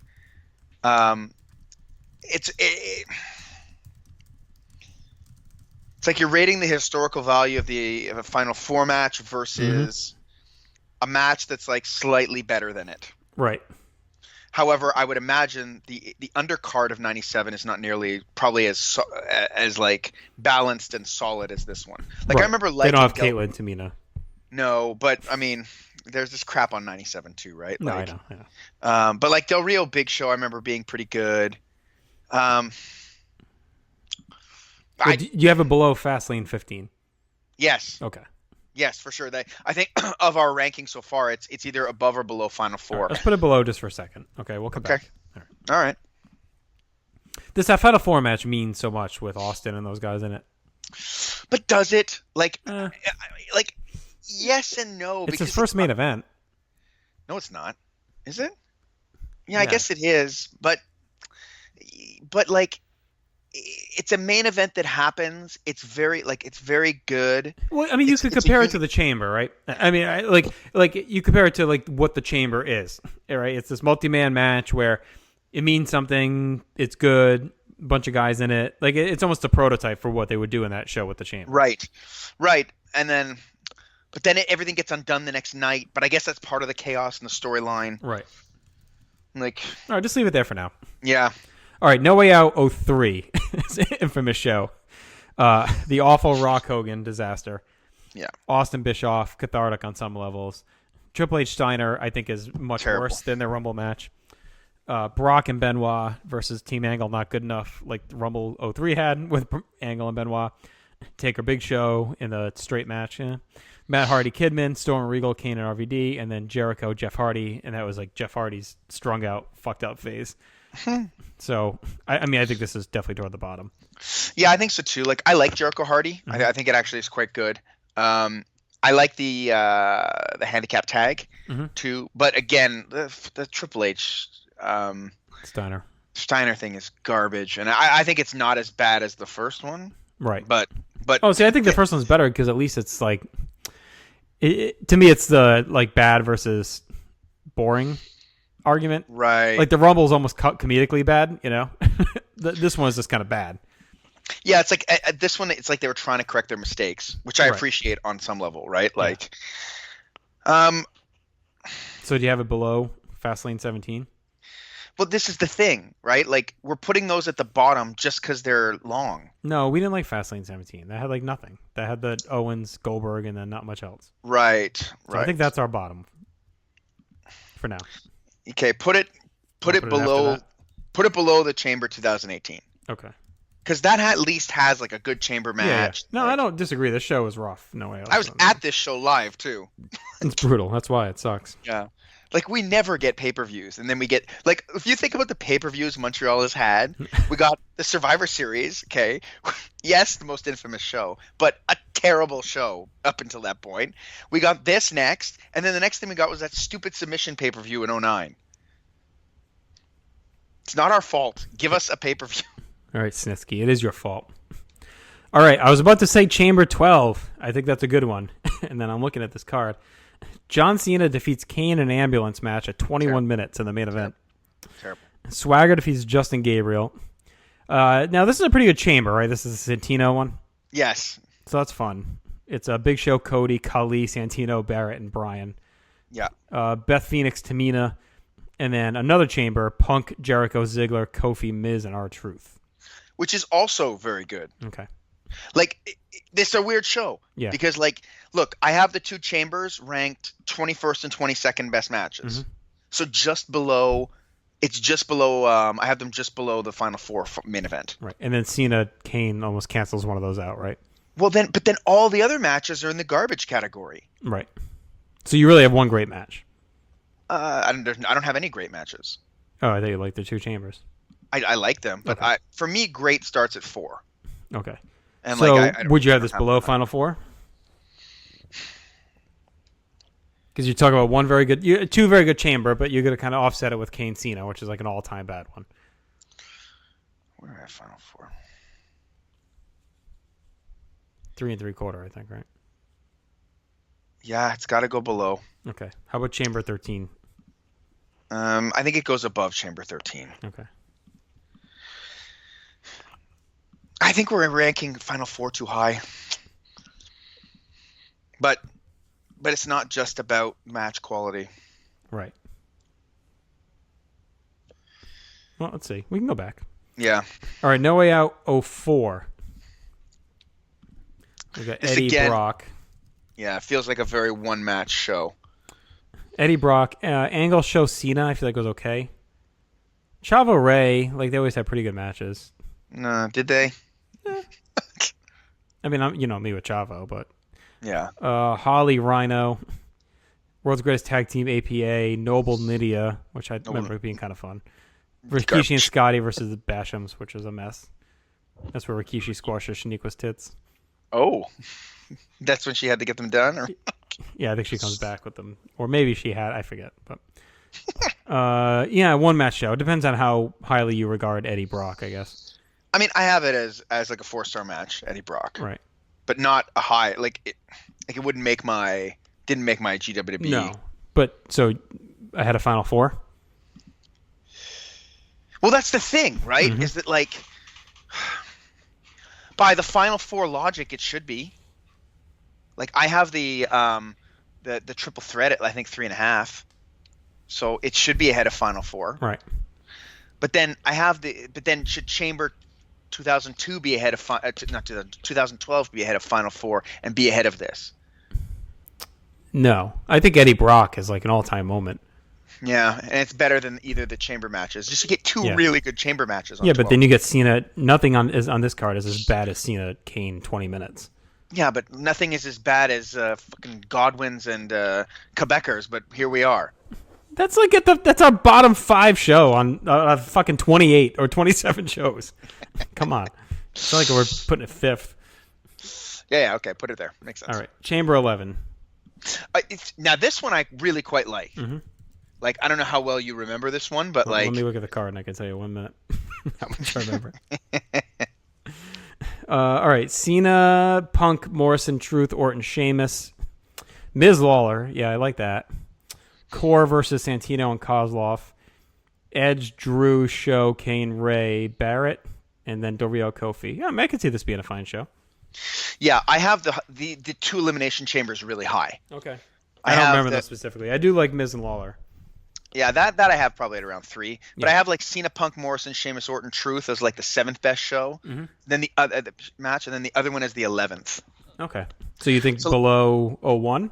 It's like you're rating the historical value of a Final Four match versus a match that's like slightly better than it. Right. However, I would imagine the undercard of 97 is not nearly probably as like balanced and solid as this one. Like I remember liking they don't have Caitlyn, Tamina. No, but I mean, there's this crap on 97 too, right? No, like, I know. Yeah. But like Del Rio Big Show, I remember being pretty good. You have it below Fastlane 15. Yes. Okay. Yes, for sure. I think of our ranking so far, it's either above or below Final All Four. right, let's put it below just for a second. Okay, we'll come back. All right. All right. That Final Four match means so much with Austin and those guys in it. But does it? Like, yes and no. It's because his first main event. No, it's not. Is it? Yeah, I guess it is. But like, it's a main event that happens. It's very good. Well, I mean, you could compare it to the Chamber, right? I mean, like you compare it to like what the Chamber is, right? It's this multi-man match where it means something. It's good. Bunch of guys in it. Like it's almost a prototype for what they would do in that show with the Chamber. Right. And then, but then everything gets undone the next night. But I guess that's part of the chaos and the storyline. Right. Like, all right, just leave it there for now. Yeah. All right, No Way Out 03. It's an infamous show. The awful Rock Hogan disaster. Yeah. Austin Bischoff, cathartic on some levels. Triple H Steiner, I think, is much worse than their Rumble match. Brock and Benoit versus Team Angle, not good enough like the Rumble 03 had with Angle and Benoit. Taker Big Show in the straight match. Yeah. Matt Hardy, Kidman, Storm Regal, Kane and RVD, and then Jericho, Jeff Hardy, and that was like Jeff Hardy's strung out, fucked up phase. So, I mean, I think this is definitely toward the bottom. Yeah, I think so too. Like, I like Jericho Hardy. Mm-hmm. I think it actually is quite good. I like the handicap tag too. But again, the Triple H Steiner thing is garbage, and I think it's not as bad as the first one. Right. But see, I think the first one's better because at least it's like, to me, it's the like bad versus boring argument. Right. Like the Rumble's almost comedically bad, you know. This one is just kind of bad. Yeah, it's like this one. It's like they were trying to correct their mistakes, which I appreciate on some level, right? Like, So do you have it below Fastlane 17? Well, this is the thing, right? Like, we're putting those at the bottom just because they're long. No, we didn't like Fastlane 17. That had like nothing. That had the Owens, Goldberg, and then not much else. Right. So I think that's our bottom for now. Okay, put it below the Chamber 2018. Okay. Because that at least has like a good Chamber match. Yeah. No, I don't disagree. This show was rough. No way. I was at this show live too. It's brutal. That's why it sucks. Yeah. Like, we never get pay-per-views, and then we get, like, if you think about the pay-per-views Montreal has had, we got the Survivor Series, okay? Yes, the most infamous show, but a terrible show up until that point. We got this next, and then the next thing we got was that stupid submission pay-per-view in 09. It's not our fault. Give us a pay-per-view. All right, Snitsky, it is your fault. All right, I was about to say Chamber 12. I think that's a good one. And then I'm looking at this card. John Cena defeats Kane in an ambulance match at 21 minutes in the main event. Terrible. Swagger defeats Justin Gabriel. Now, this is a pretty good Chamber, right? This is the Santino one? Yes. So that's fun. It's a Big Show, Cody, Khali, Santino, Barrett, and Bryan. Yeah. Beth Phoenix, Tamina. And then another Chamber, Punk, Jericho, Ziggler, Kofi, Miz, and R-Truth. Which is also very good. Okay. Like, this is a weird show. Yeah. Because, like, look, I have the two Chambers ranked 21st and 22nd best matches. Mm-hmm. So just below, I have them just below the Final Four main event. Right. And then Cena, Kane almost cancels one of those out, right? Well, then all the other matches are in the garbage category. Right. So you really have one great match. I don't have any great matches. Oh, I thought you liked the two Chambers. I like them, but okay. For me, great starts at 4. Okay. And so like, would you have this below Final Four? Because you talk about two very good Chamber, but you're going to kind of offset it with Kane Cena, which is like an all-time bad one. Where are I Final Four? 3 3/4, I think, right? Yeah, it's got to go below. Okay. How about Chamber 13? I think it goes above Chamber 13. Okay. I think we're ranking Final Four too high. But it's not just about match quality. Right. Well, let's see. We can go back. Yeah. All right, No Way Out 04. We got Eddie Brock. Yeah, it feels like a very one-match show. Eddie Brock. Angle show Cena, I feel like was okay. Chavo Ray, like they always had pretty good matches. No, did they? I mean, you know me with Chavo, but Yeah. Holly, Rhino, World's Greatest Tag Team, APA, Noble, Nydia, which I remember being kind of fun. Rikishi and Scotty versus the Bashams, which was a mess. That's where Rikishi squashes Shaniqua's tits. Oh, that's when she had to get them done? Or? Yeah, I think she comes back with them. Or maybe she had, I forget. But yeah, one match show. It depends on how highly you regard Eddie Brock, I guess. I mean, I have it as like a 4-star match, Eddie Brock. Right. But not a high, it wouldn't make didn't make my GWB. No. But, so, I had a Final Four? Well, that's the thing, right? Mm-hmm. Is that like, by the Final Four logic, it should be. Like, I have the triple threat at, I think, 3.5. So it should be ahead of Final Four. Right. But then should Chamber 2002 be ahead of 2012 be ahead of Final Four and be ahead of this? No. I think Eddie Brock is like an all-time moment. Yeah, and it's better than either of the Chamber matches. Just to get two really good Chamber matches on Yeah, 12. but then you get Cena. Nothing on this card is as bad as Cena Kane 20 minutes. Yeah, but nothing is as bad as fucking Godwins and Quebecers, but here we are. That's like that's our bottom 5 show on fucking 28 or 27 shows. Come on. It's not like we're putting it 5th. Yeah, okay, put it there. Makes sense. All right, Chamber 11. Now this one I really quite like. Mm-hmm. Like, I don't know how well you remember this one, but like... Let me look at the card and I can tell you 1 minute how much I remember. All right, Cena, Punk, Morrison, Truth, Orton, Sheamus. Miz Lawler, yeah, I like that. Core versus Santino and Kozlov. Edge, Drew, Show, Kane, Ray, Barrett, and then Del Rio, Kofi. Yeah, I can see this being a fine show. Yeah, I have the 2 elimination chambers really high. Okay. I don't remember that specifically. I do like Miz and Lawler. Yeah, that I have probably at around 3. But I have like Cena, Punk, Morrison, Sheamus, Orton, Truth as like the 7th best show. Mm-hmm. Then the other match, and then the other one is the 11th. Okay. So you think below 01?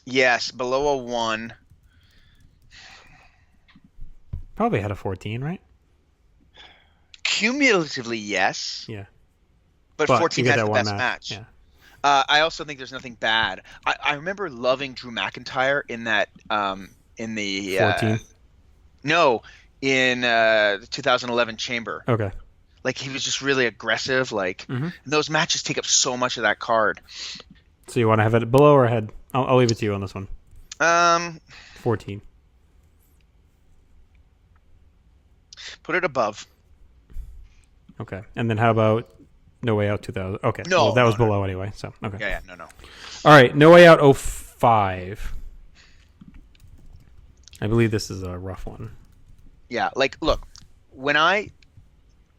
Yes, below 01. Probably had a 14, right? Cumulatively, yes. Yeah. But 14 has the best match. Yeah. I also think there's nothing bad. I remember loving Drew McIntyre in that in the 14. No, in the 2011 Chamber. Okay. Like, he was just really aggressive. Like, Mm-hmm. and those matches take up so much of that card. So you want to have it below or ahead? I'll leave it to you on this one. 14. Put it above. Okay. And then how about No Way Out 2000? Okay. No, well, that was no. below anyway. So okay. Yeah, no. All right. No Way Out 05. I believe this is a rough one. Yeah, like, look, when I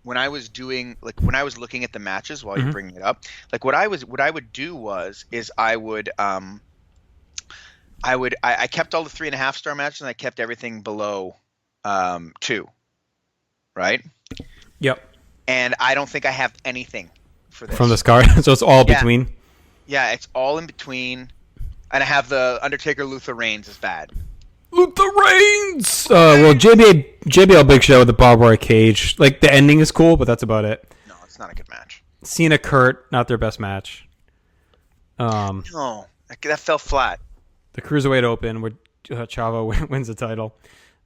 was doing, like, when I was looking at the matches while you're bringing it up, like, what I would do was I kept all the 3.5 star matches and I kept everything below 2, right? Yep. And I don't think I have anything for this. From this card, so it's all between. Yeah, it's all in between, and I have the Undertaker Luther Reigns is bad. Luther Reigns. Well, JBL Big Show with the barbed wire cage. Like, the ending is cool, but that's about it. No, it's not a good match. Cena Kurt, not their best match. No, that fell flat. The Cruiserweight Open where Chavo wins the title.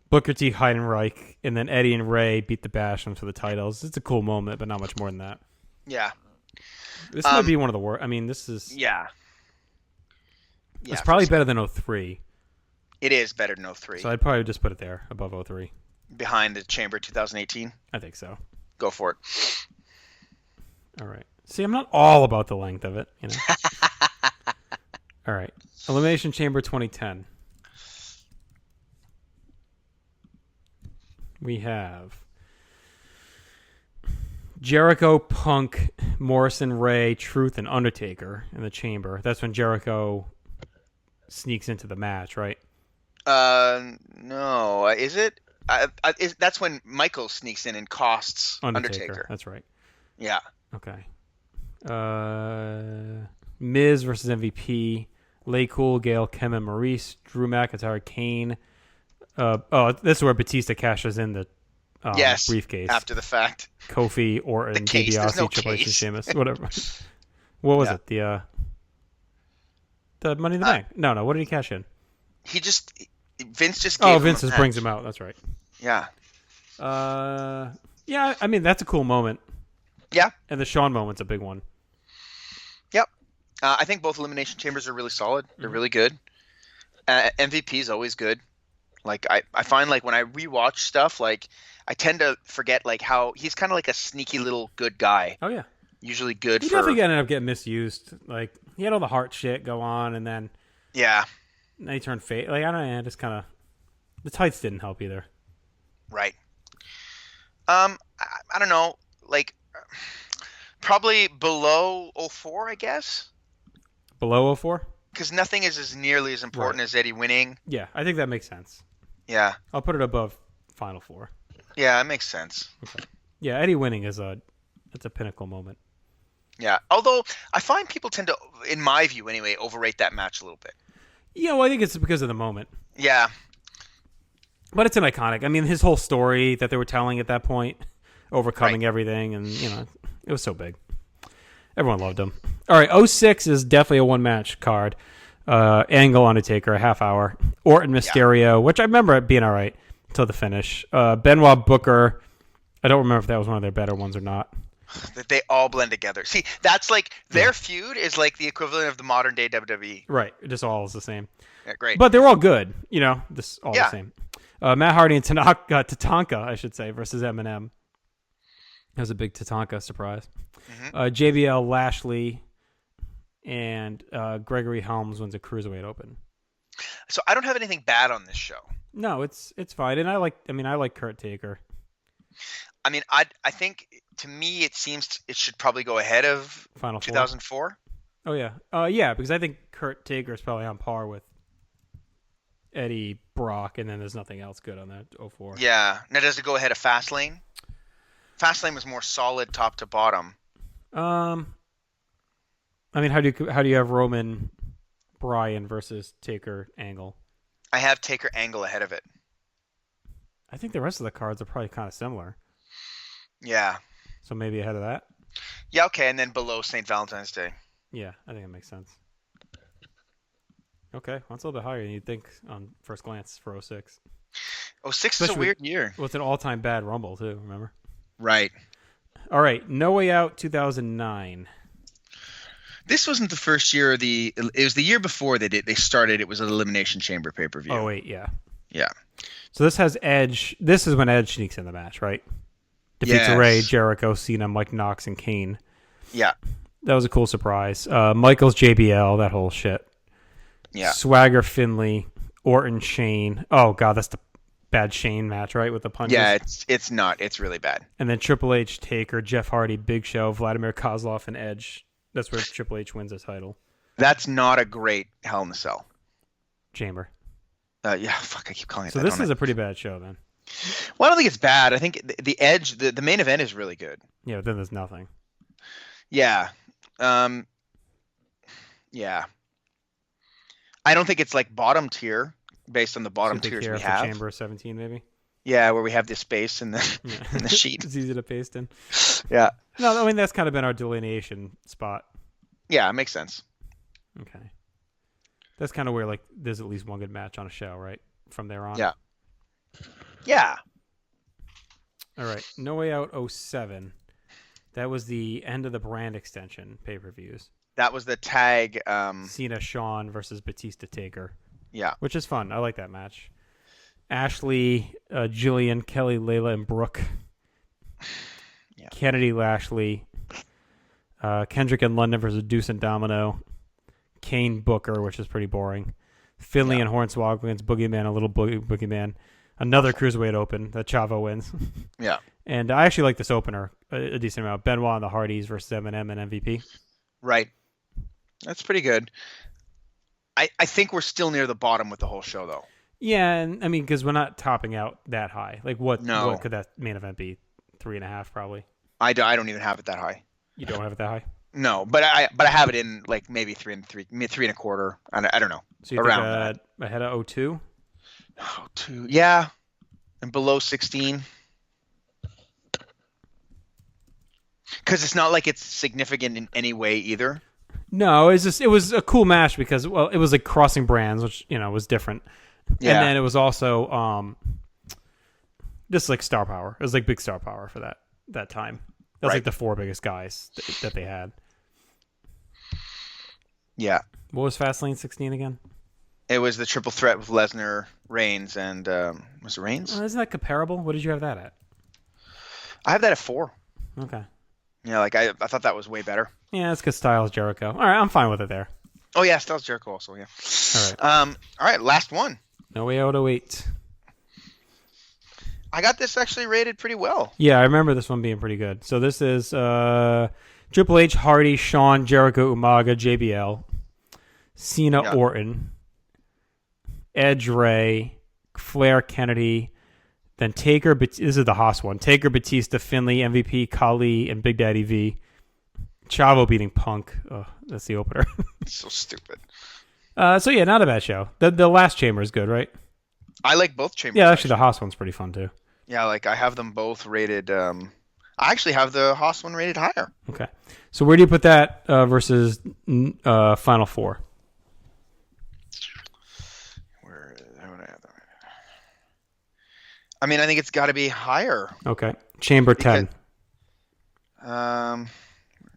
Booker T, Heidenreich, and then Eddie and Ray beat the Bashams for the titles. It's a cool moment, but not much more than that. Yeah. This might be one of the worst. I mean, this is... Yeah. It's probably better than 03. It is better than 03. So I'd probably just put it there, above 03. Behind the Chamber 2018? I think so. Go for it. All right. See, I'm not all about the length of it, you know. All right. Elimination Chamber 2010. We have Jericho, Punk, Morrison, Ray, Truth, and Undertaker in the Chamber. That's when Jericho sneaks into the match, right? No. Is it? That's when Michael sneaks in and costs Undertaker. That's right. Yeah. Okay. Miz versus MVP. Lay Cool, Gail, Kim, and Maurice. Drew McIntyre, Kane. This is where Batista cashes in the briefcase. After the fact. Kofi, Orton, DiBiase, Triple H, and Sheamus. Whatever. What was it? The Money in the Bank. No. What did he cash in? Vince just gave him Vince a just match. brings him out. That's right. Yeah. Yeah, I mean, that's a cool moment. Yeah. And the Shawn moment's a big one. Yep. I think both Elimination Chambers are really solid. They're really good. MVP is always good. Like I find like when I rewatch stuff, like I tend to forget like how he's kind of like a sneaky little good guy. Oh yeah. Usually good He for. definitely ended up getting misused. Like he had all the heart shit go on, and then Yeah. he turned face. Like I don't know, just kind of the tights didn't help either. Right. I don't know. Like probably below 04, I guess. Below 04? Because nothing is as nearly as important as Eddie winning. Yeah, I think that makes sense. Yeah. I'll put it above Final Four. Yeah, it makes sense. Okay. Yeah, Eddie winning is a pinnacle moment. Yeah. Although I find people tend to, in my view anyway, overrate that match a little bit. Yeah, well, I think it's because of the moment. Yeah. But it's an iconic. I mean, his whole story that they were telling at that point, overcoming everything, and it was so big. Everyone loved him. All right, 06 is definitely a one-match card. Angle, Undertaker, a half hour. Orton, Mysterio, which I remember it being all right until the finish. Benoit, Booker. I don't remember if that was one of their better ones or not. That they all blend together. See, that's like their feud is like the equivalent of the modern day WWE. Right, it just all is the same. Yeah, great. But they're all good, just all the same. Matt Hardy and Tatanka, I should say, versus Eminem. That was a big Tatanka surprise. Mm-hmm. JBL, Lashley, and Gregory Helms wins a Cruiserweight Open. So I don't have anything bad on this show. No, it's fine, and I like Kurt Taker. I mean, I think to me it seems it should probably go ahead of Final 2004. Oh yeah, yeah, because I think Kurt Taker is probably on par with Eddie, Brock, and then there's nothing else good on that 04. Yeah. Now does it go ahead of Fastlane? Fastlane was more solid top to bottom. I mean, how do you have Roman, Bryan versus Taker, Angle? I have Taker Angle ahead of it. I think the rest of the cards are probably kind of similar. Yeah. So maybe ahead of that? Yeah, okay, and then below St. Valentine's Day. Yeah, I think that makes sense. Okay, well, that's a little bit higher than you'd think on first glance for 06. 06 is a weird year. Well, it's an all-time bad Rumble, too, remember? Right. All right, No Way Out 2009. This wasn't the first year it was the year before they started. It was an Elimination Chamber pay-per-view. Oh, wait, yeah. Yeah. So this has Edge. This is when Edge sneaks in the match, right? Defeats Ray, Jericho, Cena, Mike Knox, and Kane. Yeah. That was a cool surprise. Michaels, JBL, that whole shit. Yeah. Swagger, Finley, Orton, Shane. Oh, God, that's the bad Shane match, right? With the punches. Yeah, it's not. It's really bad. And then Triple H, Taker, Jeff Hardy, Big Show, Vladimir Kozlov, and Edge. That's where Triple H wins the title. That's not a great Hell in a Cell. Chamber. Yeah, fuck, I keep calling it So that. this is a pretty bad show, then. Well, I don't think it's bad. I think the Edge, the main event is really good. Yeah, but then there's nothing. Yeah. Yeah. I don't think it's like bottom tier based on the bottom tiers we have. Chamber 17, maybe? Yeah, where we have the space in the in the sheet. It's easy to paste in. Yeah. No, I mean, that's kind of been our delineation spot. Yeah, it makes sense. Okay. That's kind of where, like, there's at least one good match on a show, right? From there on. Yeah. Yeah. All right. No Way Out 07. That was the end of the brand extension pay-per-views. That was the tag. Cena, Shawn versus Batista, Taker. Yeah. Which is fun. I like that match. Ashley, Jillian, Kelly, Layla, and Brooke. Yeah. Kennedy, Lashley. Kendrick and London versus Deuce and Domino. Kane, Booker, which is pretty boring. Finley and Hornswoggle against Boogeyman, a little Boogeyman. Another Cruiserweight Open that Chavo wins. Yeah. And I actually like this opener a decent amount. Benoit and the Hardys versus Eminem and MVP. Right. That's pretty good. I think we're still near the bottom with the whole show, though. Yeah, and I mean, because we're not topping out that high. Like, what could that main event be? 3.5, probably. I don't even have it that high. You don't have it that high? No, but I have it in like maybe 3.25. I don't know. So you around think ahead of 02? 02, yeah, and below 16. Because it's not like it's significant in any way either. No, it was a cool match because it was like crossing brands, which was different. Yeah. And then it was also just like star power. It was like big star power for that time. That was like the 4 biggest guys that they had. Yeah. What was Fastlane 16 again? It was the triple threat with Lesnar, Reigns, and was it Reigns? Isn't that comparable? What did you have that at? I have that at 4. Okay. Yeah, like I thought that was way better. Yeah, it's because Styles Jericho. All right, I'm fine with it there. Oh yeah, Styles Jericho also. Yeah. All right. All right, last one. No Way Out 08. I got this actually rated pretty well. Yeah, I remember this one being pretty good. So this is Triple H, Hardy, Shawn, Jericho, Umaga, JBL, Cena, Orton, Edge, Ray, Flair, Kennedy, then Taker. This is the Haas one. Taker, Batista, Finley, MVP, Khali, and Big Daddy V. Chavo beating Punk. Oh, that's the opener. So stupid. So yeah, not a bad show. The last chamber is good, right? I like both chambers. Yeah, actually the Haas one's pretty fun too. Yeah, like I have them both rated. I actually have the Haas one rated higher. Okay. So where do you put that versus Final Four? Where would I have that? I mean, I think it's got to be higher. Okay. Chamber 10.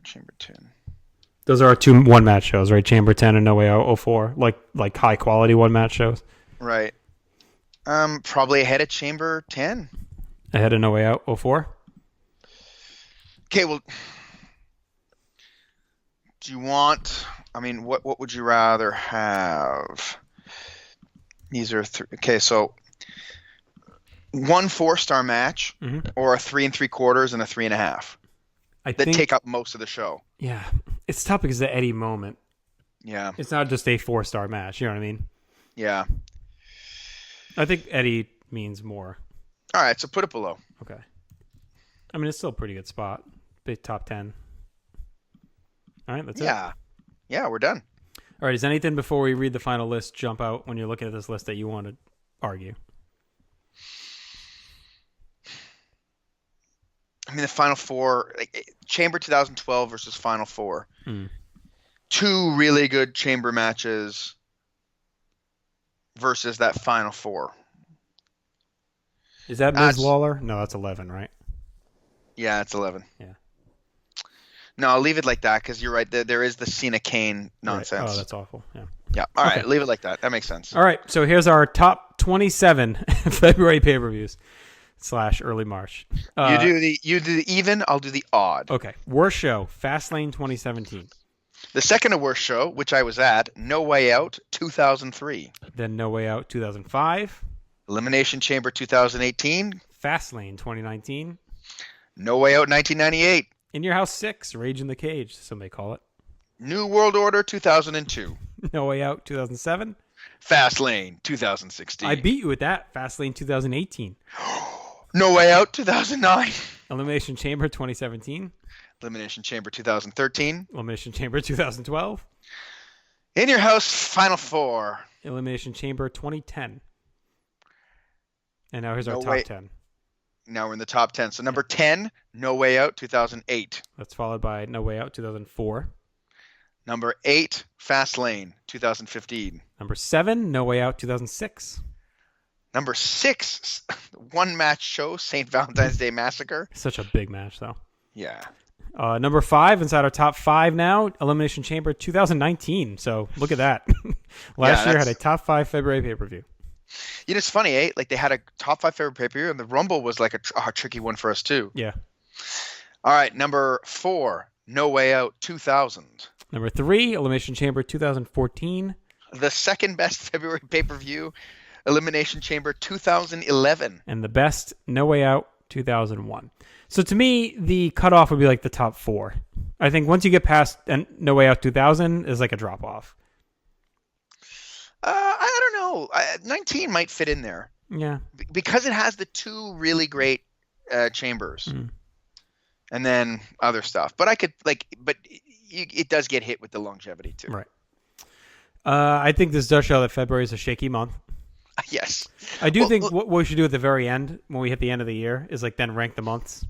Chamber 10. Those are our 2 one-match shows, right? Chamber 10 and No Way Out 04. Like high-quality one-match shows. Right. Probably ahead of Chamber 10. Ahead of No Way Out 04? Okay, well, do you want... I mean, what would you rather have? These are... Okay, so... 1 4-star match or a 3 3/4 and a 3.5 that take up most of the show. Yeah. It's tough because the Eddie moment. Yeah. It's not just a 4-star match. You know what I mean? Yeah. I think Eddie means more. All right, so put it below. Okay. I mean, it's still a pretty good spot. Big top 10. All right, that's it. Yeah, we're done. All right, is anything before we read the final list jump out when you're looking at this list that you want to argue? I mean, the Final Four, Chamber 2012 versus Final Four. 2 really good Chamber matches versus that Final Four. Is that Miz Lawler? No, that's 11, right? Yeah, it's 11. Yeah. No, I'll leave it like that because you're right. There is the Cena Kane nonsense. Right. Oh, that's awful. Yeah. Yeah. All right, leave it like that. That makes sense. All right, so here's our top 27 February pay-per-views / early March. You do the even. I'll do the odd. Okay. Worst show: Fastlane 2017. The second to worst show, which I was at, No Way Out 2003. Then No Way Out 2005. Elimination Chamber 2018. Fastlane 2019. No Way Out 1998. In Your House 6. Rage in the Cage, some may call it. New World Order 2002. No Way Out 2007. Fastlane 2016. I beat you with that. Fastlane 2018. No Way Out 2009. Elimination Chamber 2017. Elimination Chamber 2013. Elimination Chamber 2012. In Your House Final Four. Elimination Chamber 2010. And now here's our top 10. Now we're in the top 10. So number 10, No Way Out 2008. That's followed by No Way Out 2004. Number 8, Fastlane 2015. Number 7, No Way Out 2006. Number 6, one match show, St. Valentine's Day Massacre. Such a big match, though. Yeah. Number 5, inside our top 5 now, Elimination Chamber 2019. So look at that. Last year had a top 5 February pay-per-view. You know, it's funny, eh? Like they had a top 5 February pay-per-view, and the Rumble was like a tricky one for us too. Yeah. All right, number 4, No Way Out 2000. Number 3, Elimination Chamber 2014. The second best February pay-per-view, Elimination Chamber 2011. And the best, No Way Out 2001. So to me, the cutoff would be like the top 4. I think once you get past No Way Out 2000 is like a drop-off. I don't know. 19 might fit in there. Yeah. Because it has the 2 really great chambers. And then other stuff. But it does get hit with the longevity too. Right. I think this does show that February is a shaky month. Yes. I do think what we should do at the very end, when we hit the end of the year, is like then rank the months.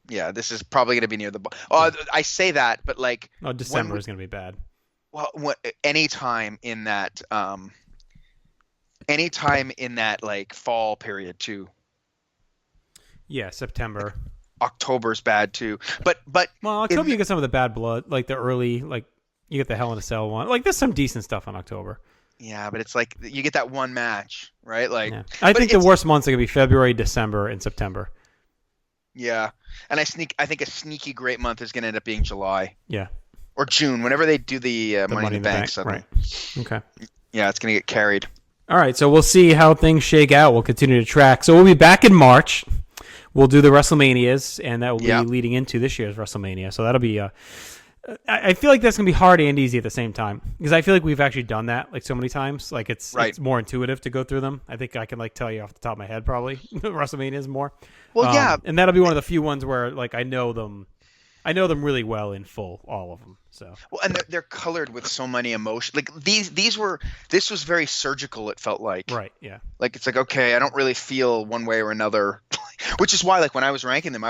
Yeah, this is probably going to be near the... Oh, I say that, but like... Oh, December is going to be bad. Well, anytime in that like fall period too. Yeah, September. October's bad too. But Well, October you get some of the bad blood, like the early, like you get the Hell in a Cell one. Like there's some decent stuff in October. yeah, but it's like you get that one match, right? Like Yeah. I but think the it's- worst months are gonna be February, December, and September. Yeah, and I think a sneaky great month is going to end up being July Yeah, or June, whenever they do the Money in the Bank. right? Okay. Yeah, it's going to get carried. All right, so we'll see how things shake out. We'll continue to track. So we'll be back in March. We'll do the WrestleManias, and that will be leading into this year's WrestleMania. So that'll be. I feel like that's gonna be hard and easy at the same time because I feel like we've actually done that like so many times. Like it's more intuitive to go through them. I think I can like tell you off the top of my head probably WrestleManias more. Well, yeah, and that'll be one of the few ones where like I know them really well in full, all of them. So well, and they're colored with so many emotions. Like this was very surgical. It felt like yeah. Like it's like okay, I don't really feel one way or another, which is why like when I was ranking them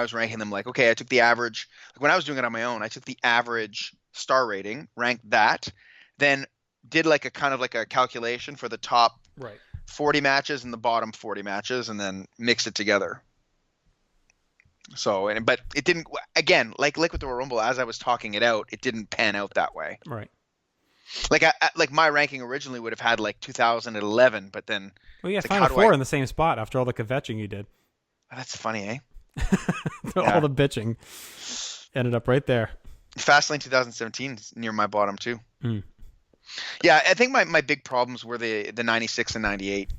like okay, I took the average. Like when I was doing it on my own, I took the average star rating, ranked that, then did like a kind of like a calculation for the top 40 matches and the bottom 40 matches, and then mixed it together. So, but it didn't. Again, like with the Royal Rumble, as I was talking it out, it didn't pan out that way. Right. Like like my ranking originally would have had like 2011, but then. Well, yeah, like, Final Four in the same spot after all the kvetching you did. That's funny, eh? All the bitching ended up right there. Fastlane 2017 is near my bottom too. Mm. Yeah, I think my big problems were the 96 and 98.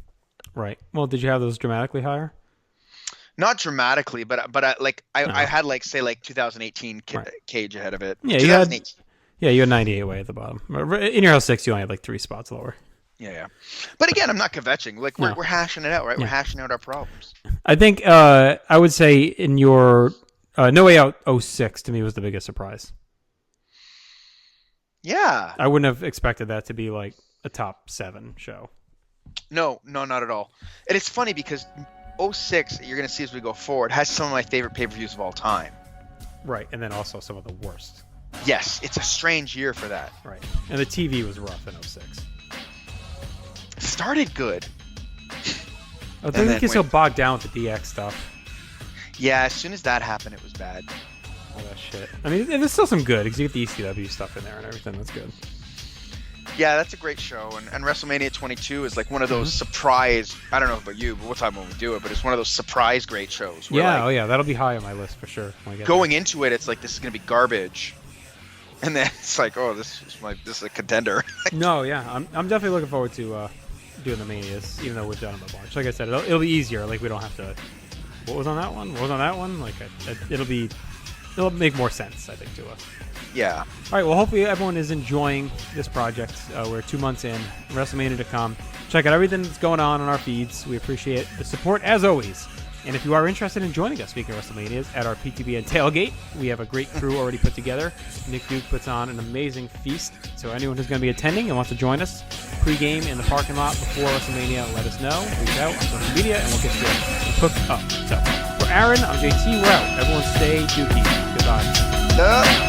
Right. Well, did you have those dramatically higher? Not dramatically, but I had like say like 2018 Cage ahead of it. Yeah, you had 98 way at the bottom. In your L6, you only had like 3 spots lower. Yeah. But again, I'm not kvetching. Like we're hashing it out, right? Yeah. We're hashing out our problems. I think I would say in your No Way Out 06 to me was the biggest surprise. Yeah. I wouldn't have expected that to be like a top 7 show. No, not at all. And it's funny because 06, you're going to see as we go forward, has some of my favorite pay-per-views of all time. Right, and then also some of the worst. Yes, it's a strange year for that. Right. And the TV was rough in 06. Started good. I think it gets so bogged down with the DX stuff. Yeah, as soon as that happened, it was bad. All that shit. I mean, there's still some good, because you get the ECW stuff in there and everything. That's good. Yeah, that's a great show. And WrestleMania 22 is like one of those surprise, I don't know about you, but what time when we do it, but it's one of those surprise great shows. Where Yeah, like, that'll be high on my list for sure. Going into it, it's like, this is going to be garbage. And then it's like, oh, this is a contender. No, yeah. I'm definitely looking forward to doing the Manias, even though we've done them a bunch. Like I said, it'll be easier. Like, we don't have to, what was on that one? What was on that one? Like, it'll make more sense, I think, to us. Yeah. All right, well, hopefully everyone is enjoying this project. We're 2 months in, WrestleMania to come. Check out everything that's going on our feeds. We appreciate the support, as always. And if you are interested in joining us, speaking of WrestleManias, at our PTB and Tailgate, we have a great crew already put together. Nick Duke puts on an amazing feast. So anyone who's going to be attending and wants to join us pre-game in the parking lot before WrestleMania, let us know. Reach out on social media, and we'll get you hooked up. So for Aaron, I'm JT. We're out. Everyone stay dookie. Goodbye.